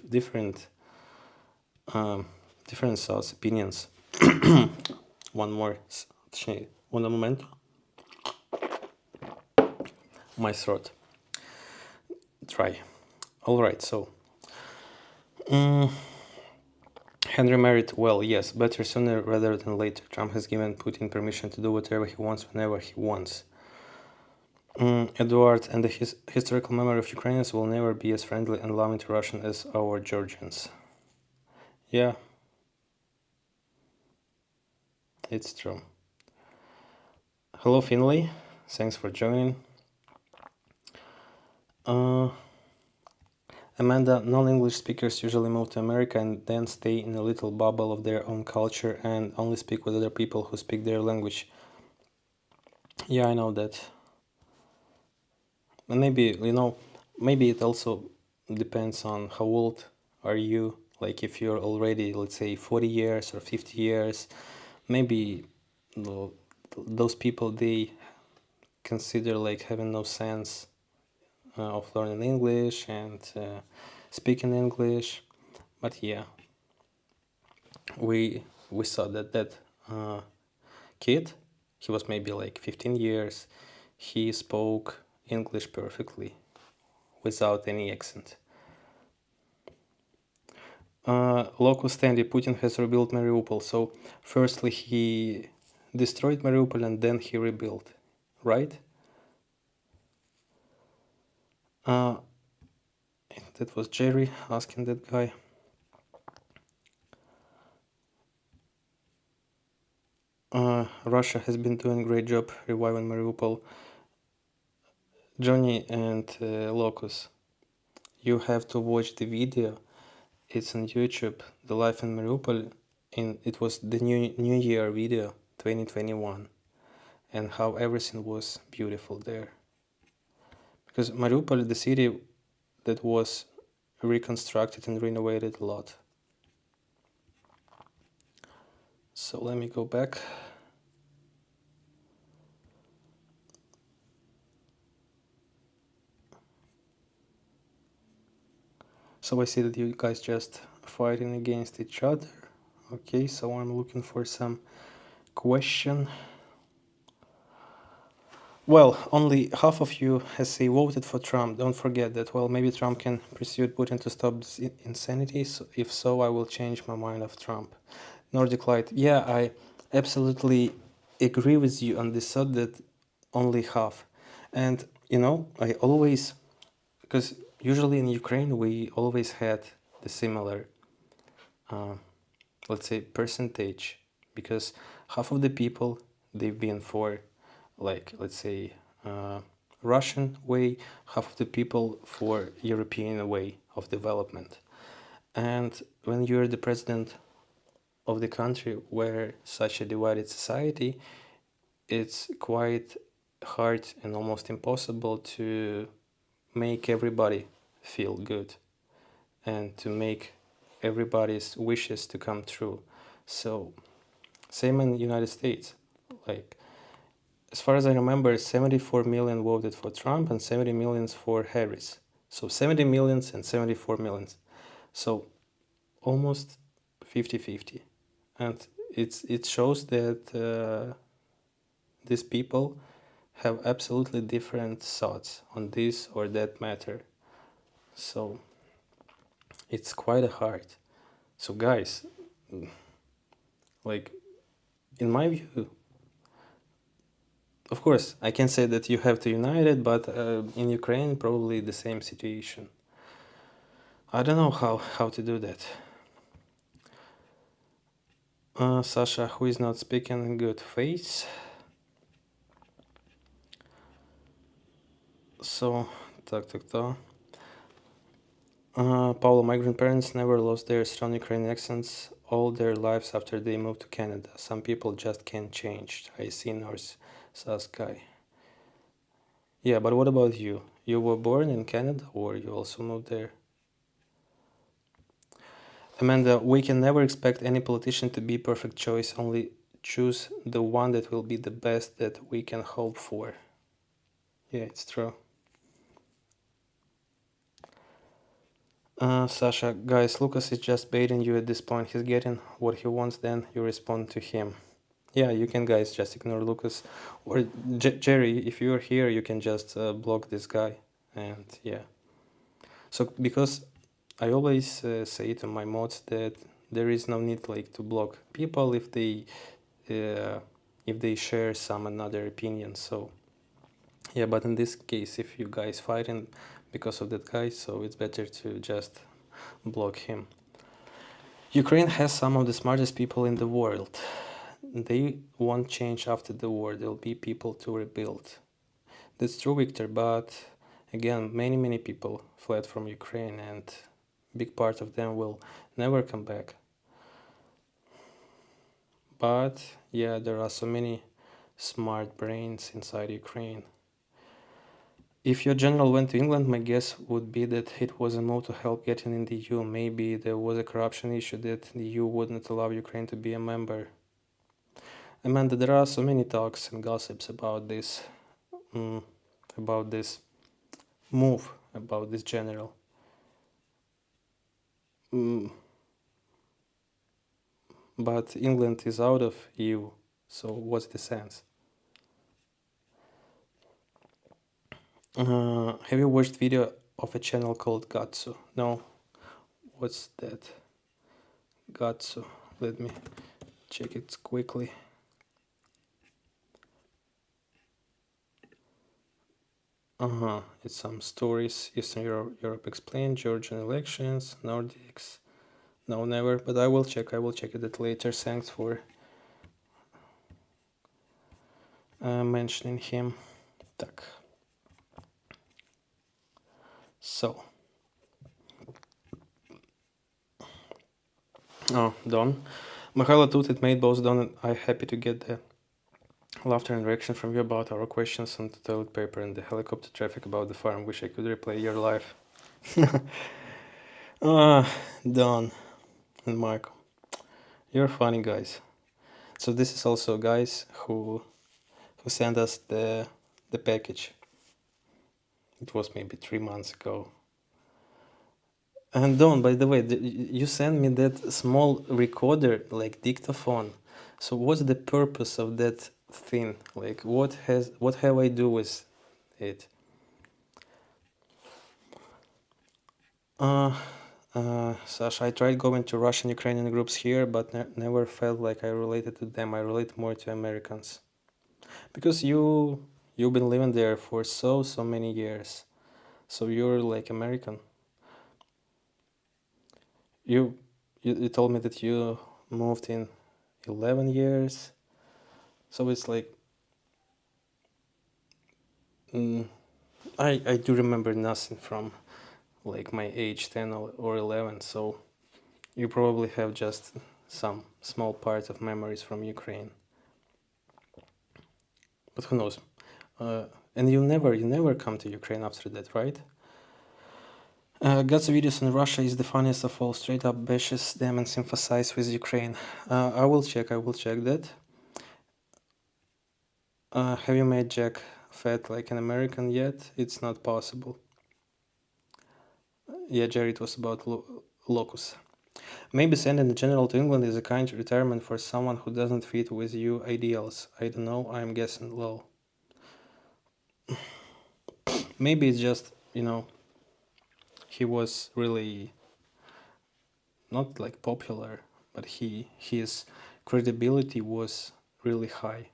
different thoughts, opinions. One moment. My throat dry. All right, so Henry married well. Yes, better sooner rather than later. Trump has given Putin permission to do whatever he wants whenever he wants. Eduard, and the historical memory of Ukrainians will never be as friendly and loving to Russian as our Georgians. Yeah, it's true. Hello, Finley. Thanks for joining. Uh, Amanda, non-English speakers usually move to America and then stay in a little bubble of their own culture and only speak with other people who speak their language. Yeah, I know that. And maybe, maybe it also depends on how old are you. Like if you're already, let's say, 40 years or 50 years, maybe those people, they consider like having no sense of learning English and speaking English. But yeah, we saw that kid, he was maybe like 15 years, he spoke English perfectly without any accent. Local standy, Putin has rebuilt Mariupol. So firstly he destroyed Mariupol and then he rebuilt, right? That was Jerry asking that guy. Russia has been doing a great job reviving Mariupol. Johnny and Locus, you have to watch the video. It's on YouTube, The Life in Mariupol. It was the New Year video, 2021, and how everything was beautiful there. Because Mariupol, the city that was reconstructed and renovated a lot. So let me go back. So I see that you guys just fighting against each other. Okay, so I'm looking for some question. Well, only half of you has say voted for Trump. Don't forget that. Well, maybe Trump can persuade Putin to stop this insanity. So if so, I will change my mind of Trump. Nordic Light. Yeah, I absolutely agree with you on this thought that only half. And I always, because usually in Ukraine we always had the similar, let's say, percentage, because half of the people, they've been for, like, let's say, Russian way, half of the people for European way of development. And when you're the president of the country where such a divided society, it's quite hard and almost impossible to make everybody feel good and to make everybody's wishes to come true. So same in the United States. Like, as far as I remember, 74 million voted for Trump and 70 millions for Harris. So 70 millions and 74 millions. So almost 50-50. And it shows that these people have absolutely different thoughts on this or that matter. So it's quite hard. So guys, like, in my view, of course, I can say that you have to unite it, but in Ukraine, probably the same situation. I don't know how to do that. Sasha, who is not speaking in good faith. So, так. Paulo, my grandparents never lost their strong Ukrainian accents all their lives after they moved to Canada. Some people just can't change. I see North Saskai. Yeah, but what about you? You were born in Canada or you also moved there? Amanda, we can never expect any politician to be perfect choice, only choose the one that will be the best that we can hope for. Yeah, it's true. Sasha, guys, Lucas is just baiting you at this point. He's getting what he wants, then you respond to him. Yeah, you can, guys, just ignore Lucas. Or Jerry, if you're here, you can just block this guy. And yeah. So, because I always say to my mods that there is no need like to block people if they share some another opinion. So yeah, but in this case, if you guys fighting because of that guy, so it's better to just block him. Ukraine has some of the smartest people in the world. They won't change after the war. There'll be people to rebuild. That's true, Victor, but again, many people fled from Ukraine and big part of them will never come back. But yeah, there are so many smart brains inside Ukraine. If your general went to England, my guess would be that it was a move to help getting in the EU. Maybe there was a corruption issue that the EU wouldn't allow Ukraine to be a member. Amanda, there are so many talks and gossips about this move, about this general. But England is out of EU, so what's the sense? Have you watched video of a channel called Gatsu? No. What's that? Gatsu. Let me check it quickly. It's some stories. Eastern Europe explained, Georgian elections, Nordics. No, never. But I will check it later. Thanks for mentioning him. Так. So. Oh, Don. Mihailo tweeted, made both Don and I happy to get the laughter and reaction from you about our questions on the toilet paper and the helicopter traffic about the farm. Wish I could replay your life. Don and Marco. You're funny guys. So this is also guys who sent us the package. It was maybe 3 months ago. And Don, by the way, you sent me that small recorder, like dictaphone. So what's the purpose of that thing? Like what have I do with it? Sasha, I tried going to Russian Ukrainian groups here, but never felt like I related to them. I relate more to Americans. Because you've been living there for so many years. So you're like American. You told me that you moved in 11 years. So it's like I do remember nothing from like my age 10 or 11, so you probably have just some small part of memories from Ukraine. But who knows? And you never come to Ukraine after that, right? God's videos in Russia is the funniest of all. Straight up bashes them and sympathize with Ukraine. I will check that. Have you made Jack fat like an American yet? It's not possible. Yeah, Jerry, it was about locus. Maybe sending the general to England is a kind of retirement for someone who doesn't fit with you ideals. I don't know, I'm guessing low. Maybe it's just, he was really not like popular, but his credibility was really high.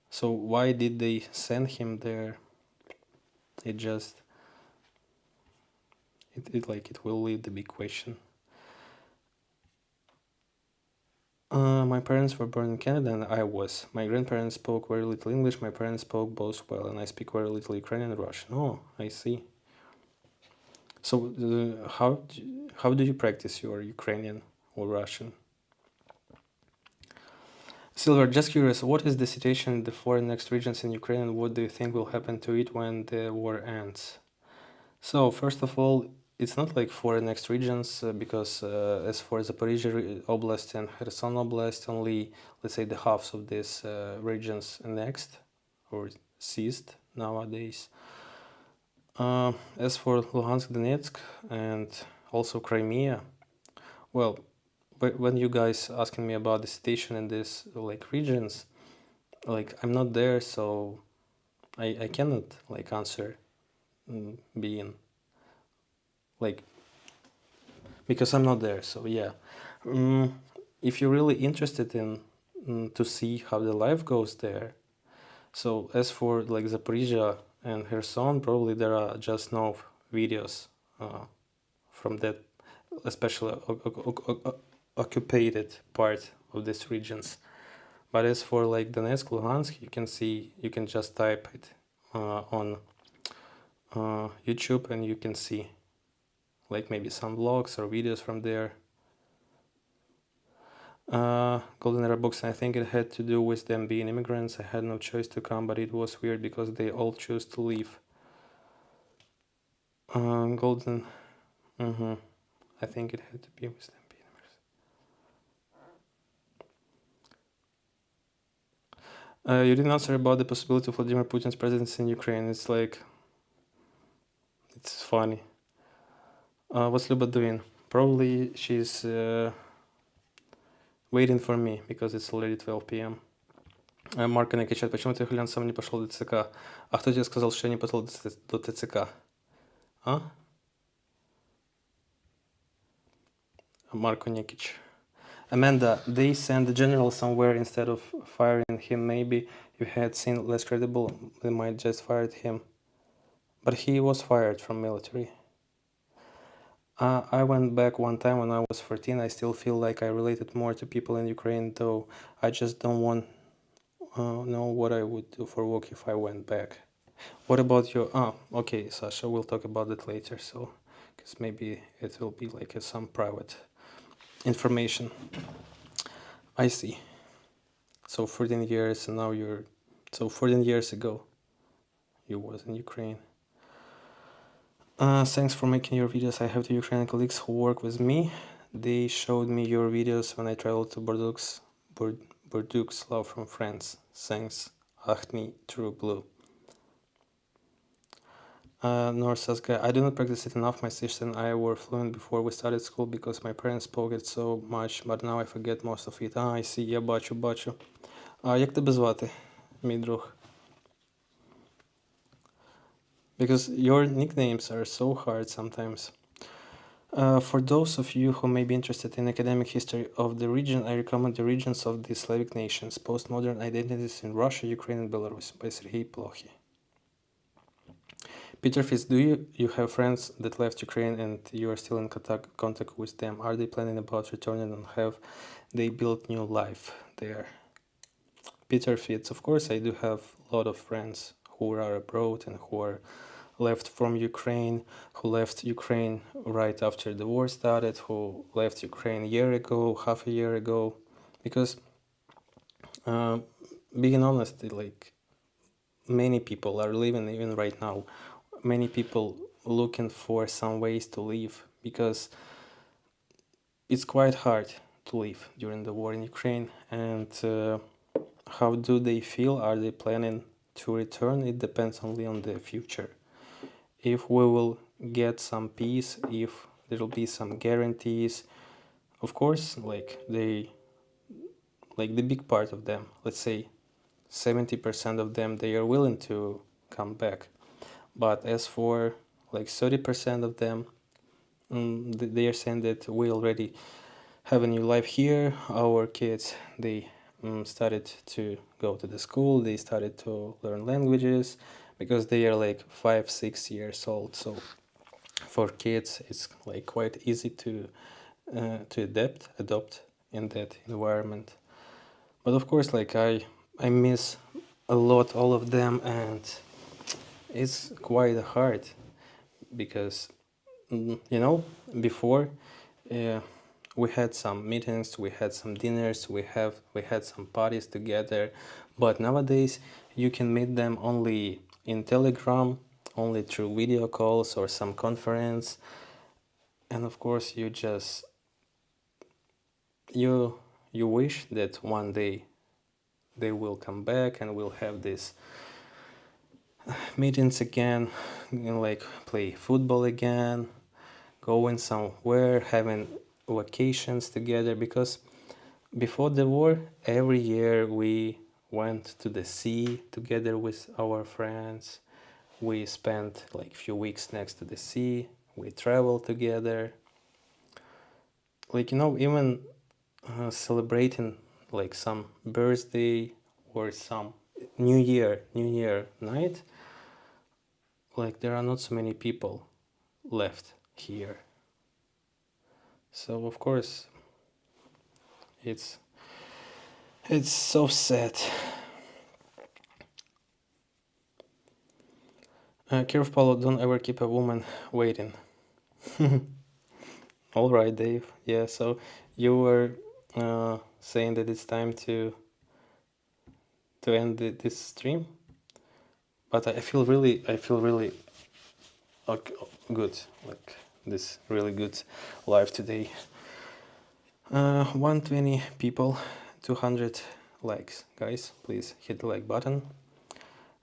So why did they send him there? It just it will leave the big question. My parents were born in Canada and I was. My grandparents spoke very little English, my parents spoke both well, and I speak very little Ukrainian and Russian. Oh, I see. So how do you practice your Ukrainian or Russian? Silver, just curious, what is the situation in the four next regions in Ukraine and what do you think will happen to it when the war ends? So, first of all, it's not like four next regions because as for Zaporizhia Oblast and Kherson Oblast, only, let's say, the halves of these regions annexed or seized nowadays. As for Luhansk, Donetsk, and also Crimea, well, when you guys asking me about the situation in these like regions, like I'm not there, so I cannot like answer being like because I'm not there. So yeah, if you're really interested in to see how the life goes there, so as for like Zaporizhia and Kherson, probably there are just no videos from that. especially occupied part of these regions. But as for like Donetsk, Luhansk, you can just type it on YouTube and you can see like maybe some vlogs or videos from there. Golden Era Books, I think it had to do with them being immigrants. I had no choice to come, but it was weird because they all chose to leave. Golden, I think it had to be with them being immigrants. You didn't answer about the possibility of Vladimir Putin's presidency in Ukraine. It's like, it's funny. What's Luba doing? Probably she's waiting for me because it's already 12 p.m. Марка на кричат, почему ты, Хулян, сам не пошел до ТЦК? А кто тебе сказал, что я не пошел до ТЦК? А? Marko Nikic. Amanda, they sent the general somewhere instead of firing him. Maybe if he had seen less credible, they might just fired him. But he was fired from military. I went back one time when I was 14. I still feel like I related more to people in Ukraine, though I just don't want know what I would do for work if I went back. What about your... okay, Sasha, we'll talk about that later, so... because maybe it will be like some private information. I see. So 14 years and now you're... So 14 years ago you was in Ukraine. Thanks for making your videos. I have two Ukrainian colleagues who work with me. They showed me your videos when I traveled to Bordeaux, love from France. Thanks. Achni, True Blue. Nor Saska, I do not practice it enough. My sister and I were fluent before we started school because my parents spoke it so much, but now I forget most of it. I see, я бачу. Як тебе звати, мій друг? Because your nicknames are so hard sometimes. For those of you who may be interested in academic history of the region, I recommend the regions of the Slavic nations, postmodern identities in Russia, Ukraine, and Belarus by Sergei Plokhy. Peter Fitz, do you have friends that left Ukraine and you are still in contact with them? Are they planning about returning and have they built new life there? Peter Fitz, of course I do have a lot of friends who are abroad and who are left from Ukraine, who left Ukraine right after the war started, who left Ukraine a year ago, half a year ago, because being honest, like many people are living even right now, many people looking for some ways to live because it's quite hard to live during the war in Ukraine. And how do they feel? Are they planning to return? It depends only on the future. If we will get some peace, if there will be some guarantees, of course, like the big part of them, let's say 70% of them, they are willing to come back. But as for like 30% of them, they are saying that we already have a new life here. Our kids, they started to go to the school, they started to learn languages, because they are like 5-6 years old. So for kids, it's like quite easy to adopt in that environment. But of course, like I miss a lot all of them, and it's quite hard because before we had some meetings, we had some dinners, we had some parties together, but nowadays you can meet them only in Telegram, only through video calls or some conference, and of course you just you wish that one day they will come back and we'll have these meetings again, like play football again, going somewhere, having vacations together, because before the war every year we went to the sea together with our friends. We spent like a few weeks next to the sea, we traveled together, like even celebrating like some birthday or some new year night, like there are not so many people left here. So of course it's so sad. Kyiv Paulo, don't ever keep a woman waiting. All right, Dave. Yeah, so you were saying that it's time to end this stream, but I feel really good, like this really good live today. 120 people, 200 likes. Guys, please hit the like button.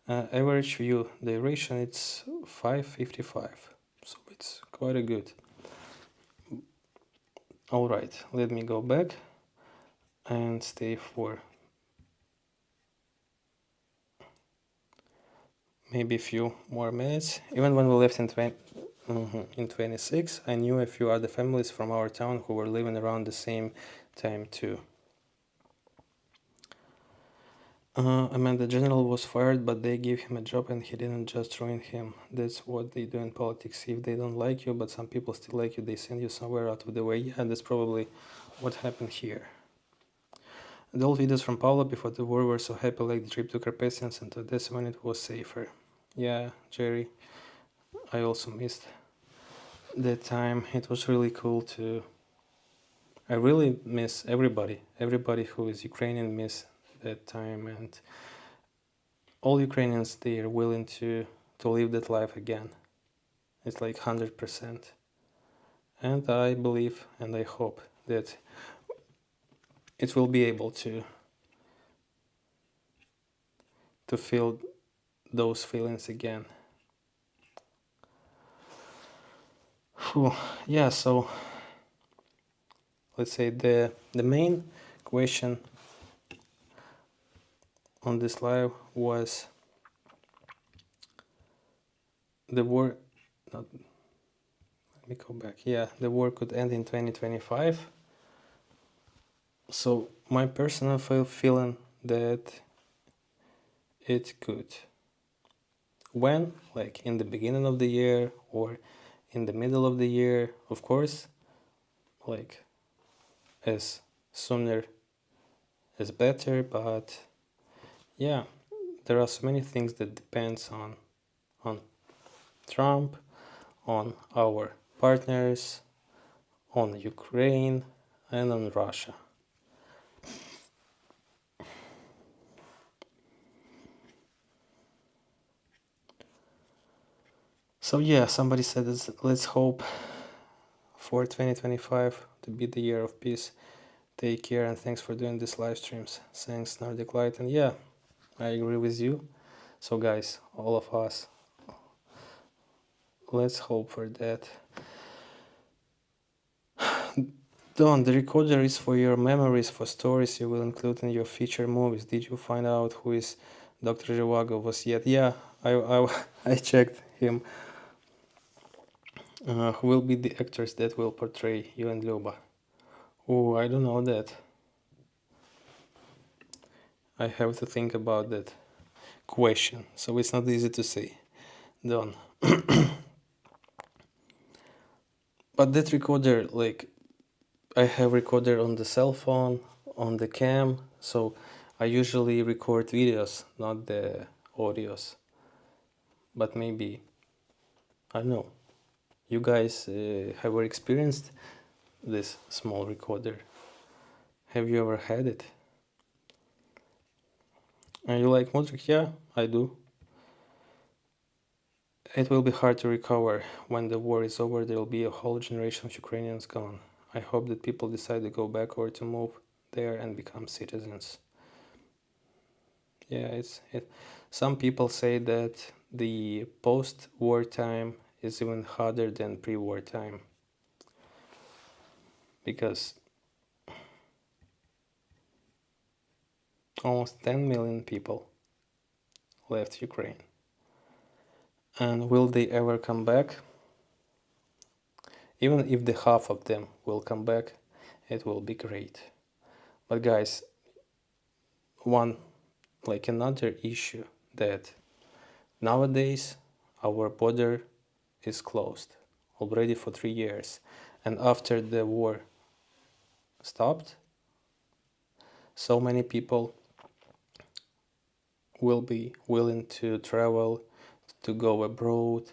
Average view duration, it's 5:55, so it's quite a good. All right, let me go back and stay for maybe a few more minutes. Even when we left in 26, I knew a few other families from our town who were living around the same time too. I mean, the general was fired, but they gave him a job and he didn't just ruin him. That's what they do in politics. If they don't like you, but some people still like you, they send you somewhere out of the way. Yeah, that's probably what happened here. The old videos from Paula before the war were so happy, like the trip to Carpathians, and that's when it was safer. Yeah, Jerry, I also missed that time. It was really cool to... I really miss everybody who is Ukrainian miss that time, and all Ukrainians, they are willing to live that life again. It's like 100%. And I believe and I hope that it will be able to feel those feelings again. Whew. Yeah, so let's say the main question on this live was the war... Not, let me go back. Yeah, the war could end in 2025. So my personal feeling that it could. When? Like in the beginning of the year or in the middle of the year? Of course, like as sooner as better, but yeah, there are so many things that depends on Trump, on our partners, on Ukraine, and on Russia. So yeah, somebody said let's hope for 2025 to be the year of peace. Take care and thanks for doing these live streams. Thanks, Nordic Light. And yeah, I agree with you. So guys, all of us, let's hope for that. Don, the recorder is for your memories, for stories you will include in your future movies. Did you find out who is Dr. Zhivago was yet? Yeah, I checked him. Who will be the actors that will portray you and Luba? Oh, I don't know that. I have to think about that question, so it's not easy to say. Don. But that recorder, like, I have recorder on the cell phone, on the cam, so I usually record videos, not the audios. But maybe, I don't know, you guys have ever experienced this small recorder? Have you ever had it? And you like Modric? Yeah, I do. It will be hard to recover. When the war is over, there will be a whole generation of Ukrainians gone. I hope that people decide to go back or to move there and become citizens. Yeah, some people say that the post-war time is even harder than pre-war time. Because almost 10 million people left Ukraine. And will they ever come back? Even if the half of them will come back, it will be great. But guys, another issue that nowadays our border is closed already for 3 years. And after the war stopped, so many people will be willing to travel, to go abroad,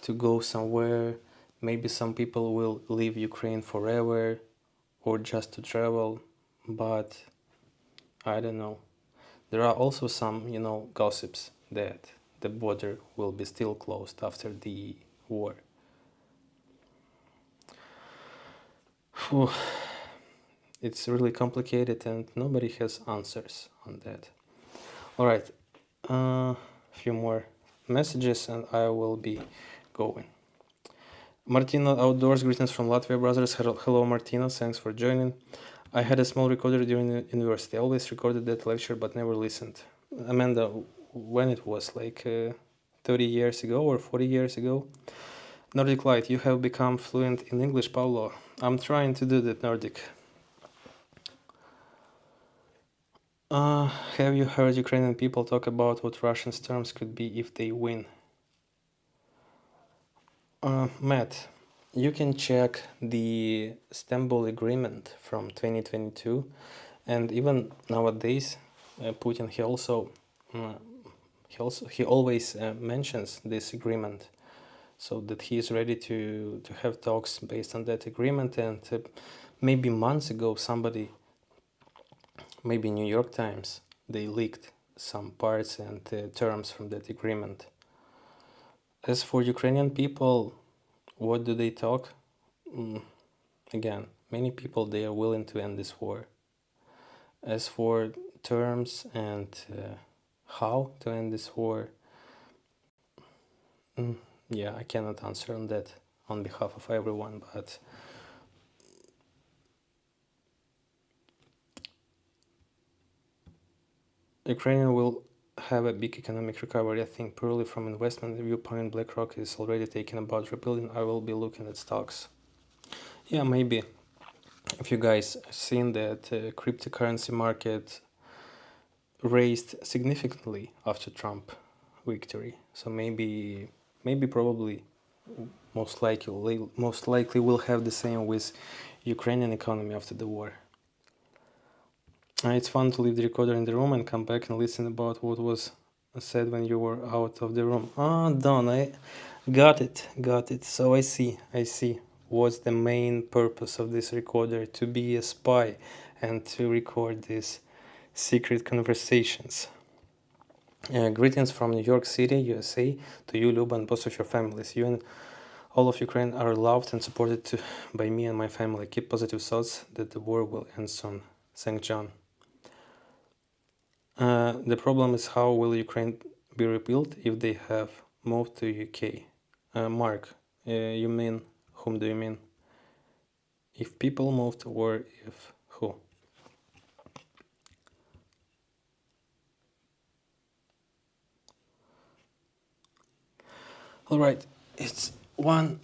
to go somewhere. Maybe some people will leave Ukraine forever or just to travel, but I don't know. There are also some, gossips that the border will be still closed after the war. Phew. It's really complicated and nobody has answers on that. All right, a few more messages and I will be going. Martina Outdoors, greetings from Latvia, brothers. Hello, Martina, thanks for joining. I had a small recorder during the university. I always recorded that lecture but never listened. Amanda, when it was, like 30 years ago or 40 years ago? Nordic Light, you have become fluent in English, Paulo. I'm trying to do that, Nordic. Have you heard Ukrainian people talk about what Russians' terms could be if they win? Matt, you can check the Istanbul Agreement from 2022, and even nowadays, Putin he always mentions this agreement, so that he is ready to have talks based on that agreement. And maybe months ago, somebody, maybe New York Times, they leaked some parts and terms from that agreement. As for Ukrainian people, what do they talk? Again, many people, they are willing to end this war. As for terms and how to end this war, yeah, I cannot answer on that on behalf of everyone, but Ukraine will have a big economic recovery, I think, purely from investment viewpoint. BlackRock is already taking about rebuilding. I will be looking at stocks. Yeah, maybe. If you guys seen that cryptocurrency market raised significantly after Trump victory, so maybe probably most likely will have the same with Ukrainian economy after the war. It's fun to leave the recorder in the room and come back and listen about what was said when you were out of the room. Don, I got it. So I see. What's the main purpose of this recorder? To be a spy and to record these secret conversations. Greetings from New York City, USA, to you, Luba, and both of your families. You and all of Ukraine are loved and supported by me and my family. Keep positive thoughts that the war will end soon. Thank John. The problem is, how will Ukraine be rebuilt if they have moved to UK? Mark, you mean, whom do you mean? If people moved or if who? Alright, it's 1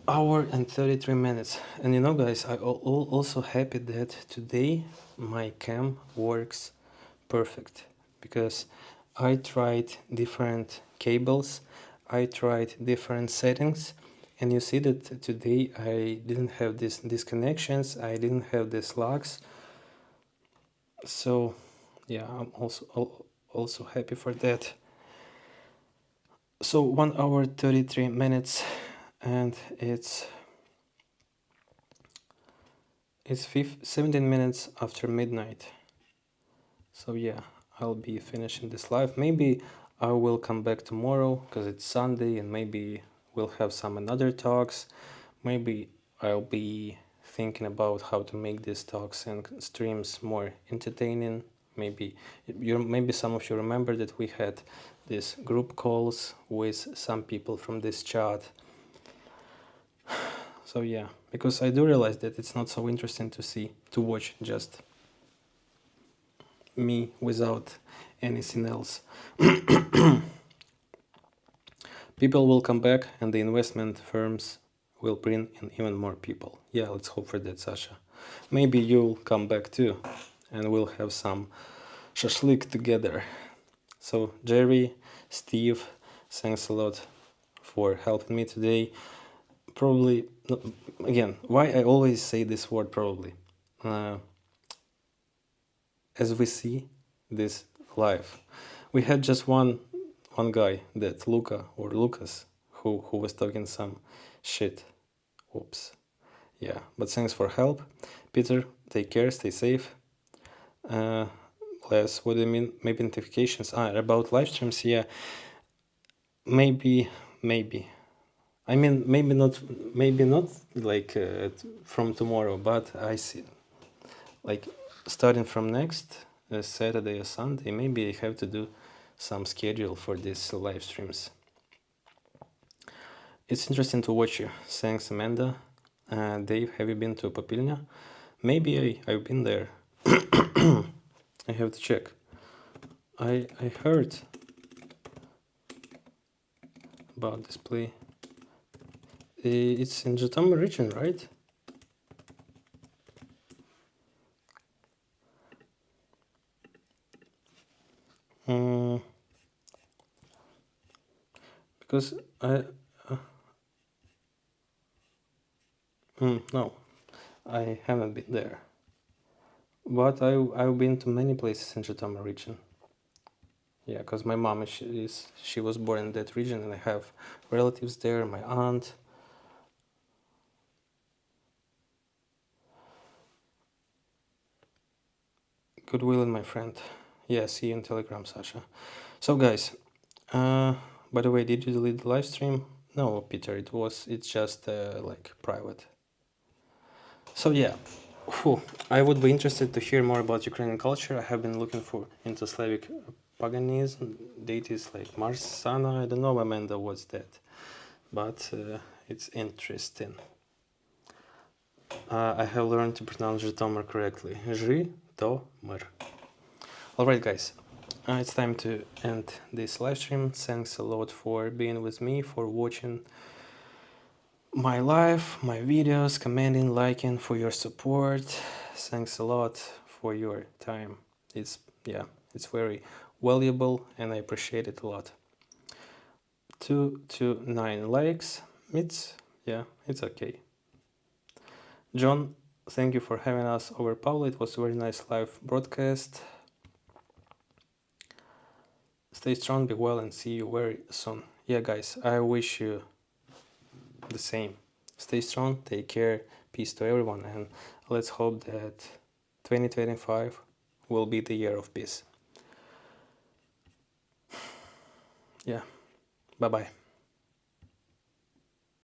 hour and 33 minutes. And guys, I'm also happy that today my cam works perfect, because I tried different cables, I tried different settings, and you see that today I didn't have these disconnections, I didn't have these lags. So yeah, I'm also happy for that. So 1 hour 33 minutes, and it's 17 minutes after midnight. So yeah, I'll be finishing this live. Maybe I will come back tomorrow because it's Sunday, and maybe we'll have some another talks. Maybe I'll be thinking about how to make these talks and streams more entertaining. Maybe some of you remember that we had these group calls with some people from this chat. So yeah, because I do realize that it's not so interesting to watch just me without anything else. People will come back and the investment firms will bring in even more people. Yeah, let's hope for that, Sasha. Maybe you'll come back too, and we'll have some shashlik together. So Jerry, Steve, thanks a lot for helping me today. probably again, why I always say this word probably. As we see this live, we had just one guy, that Luca or Lucas, who was talking some shit. Oops. Yeah, but thanks for help, Peter. Take care, stay safe. Les, what do you mean? Maybe notifications. About live streams. Yeah, maybe. I mean, maybe not like from tomorrow, but I see, like starting from next Saturday or Sunday, maybe I have to do some schedule for these live streams. It's interesting to watch you. Thanks, Amanda. Dave, have you been to Popilnia? Maybe I've been there. I have to check. I heard about this play. It's in Zhytomyr region, right? Because no, I haven't been there. But I've been to many places in Zhytomyr region. Yeah, because my mom she was born in that region, and I have relatives there. My aunt. Goodwill and my friend. Yeah, see you in Telegram, Sasha. So guys, by the way, did you delete the live stream? No, Peter. It's just like private. So yeah, I would be interested to hear more about Ukrainian culture. I have been looking into Slavic paganism, deities like Mars, Sana. I don't know, Amanda, what's that, but it's interesting. I have learned to pronounce Zhytomyr correctly. Zhytomyr. Alright guys, it's time to end this live stream. Thanks a lot for being with me, for watching my live, my videos, commenting, liking, for your support. Thanks a lot for your time. It's very valuable and I appreciate it a lot. 2 to 9 likes. It's okay. John, thank you for having us over, Paul. It was a very nice live broadcast. Stay strong, be well, and see you very soon. Yeah, guys, I wish you the same. Stay strong, take care, peace to everyone, and let's hope that 2025 will be the year of peace. Yeah, bye-bye.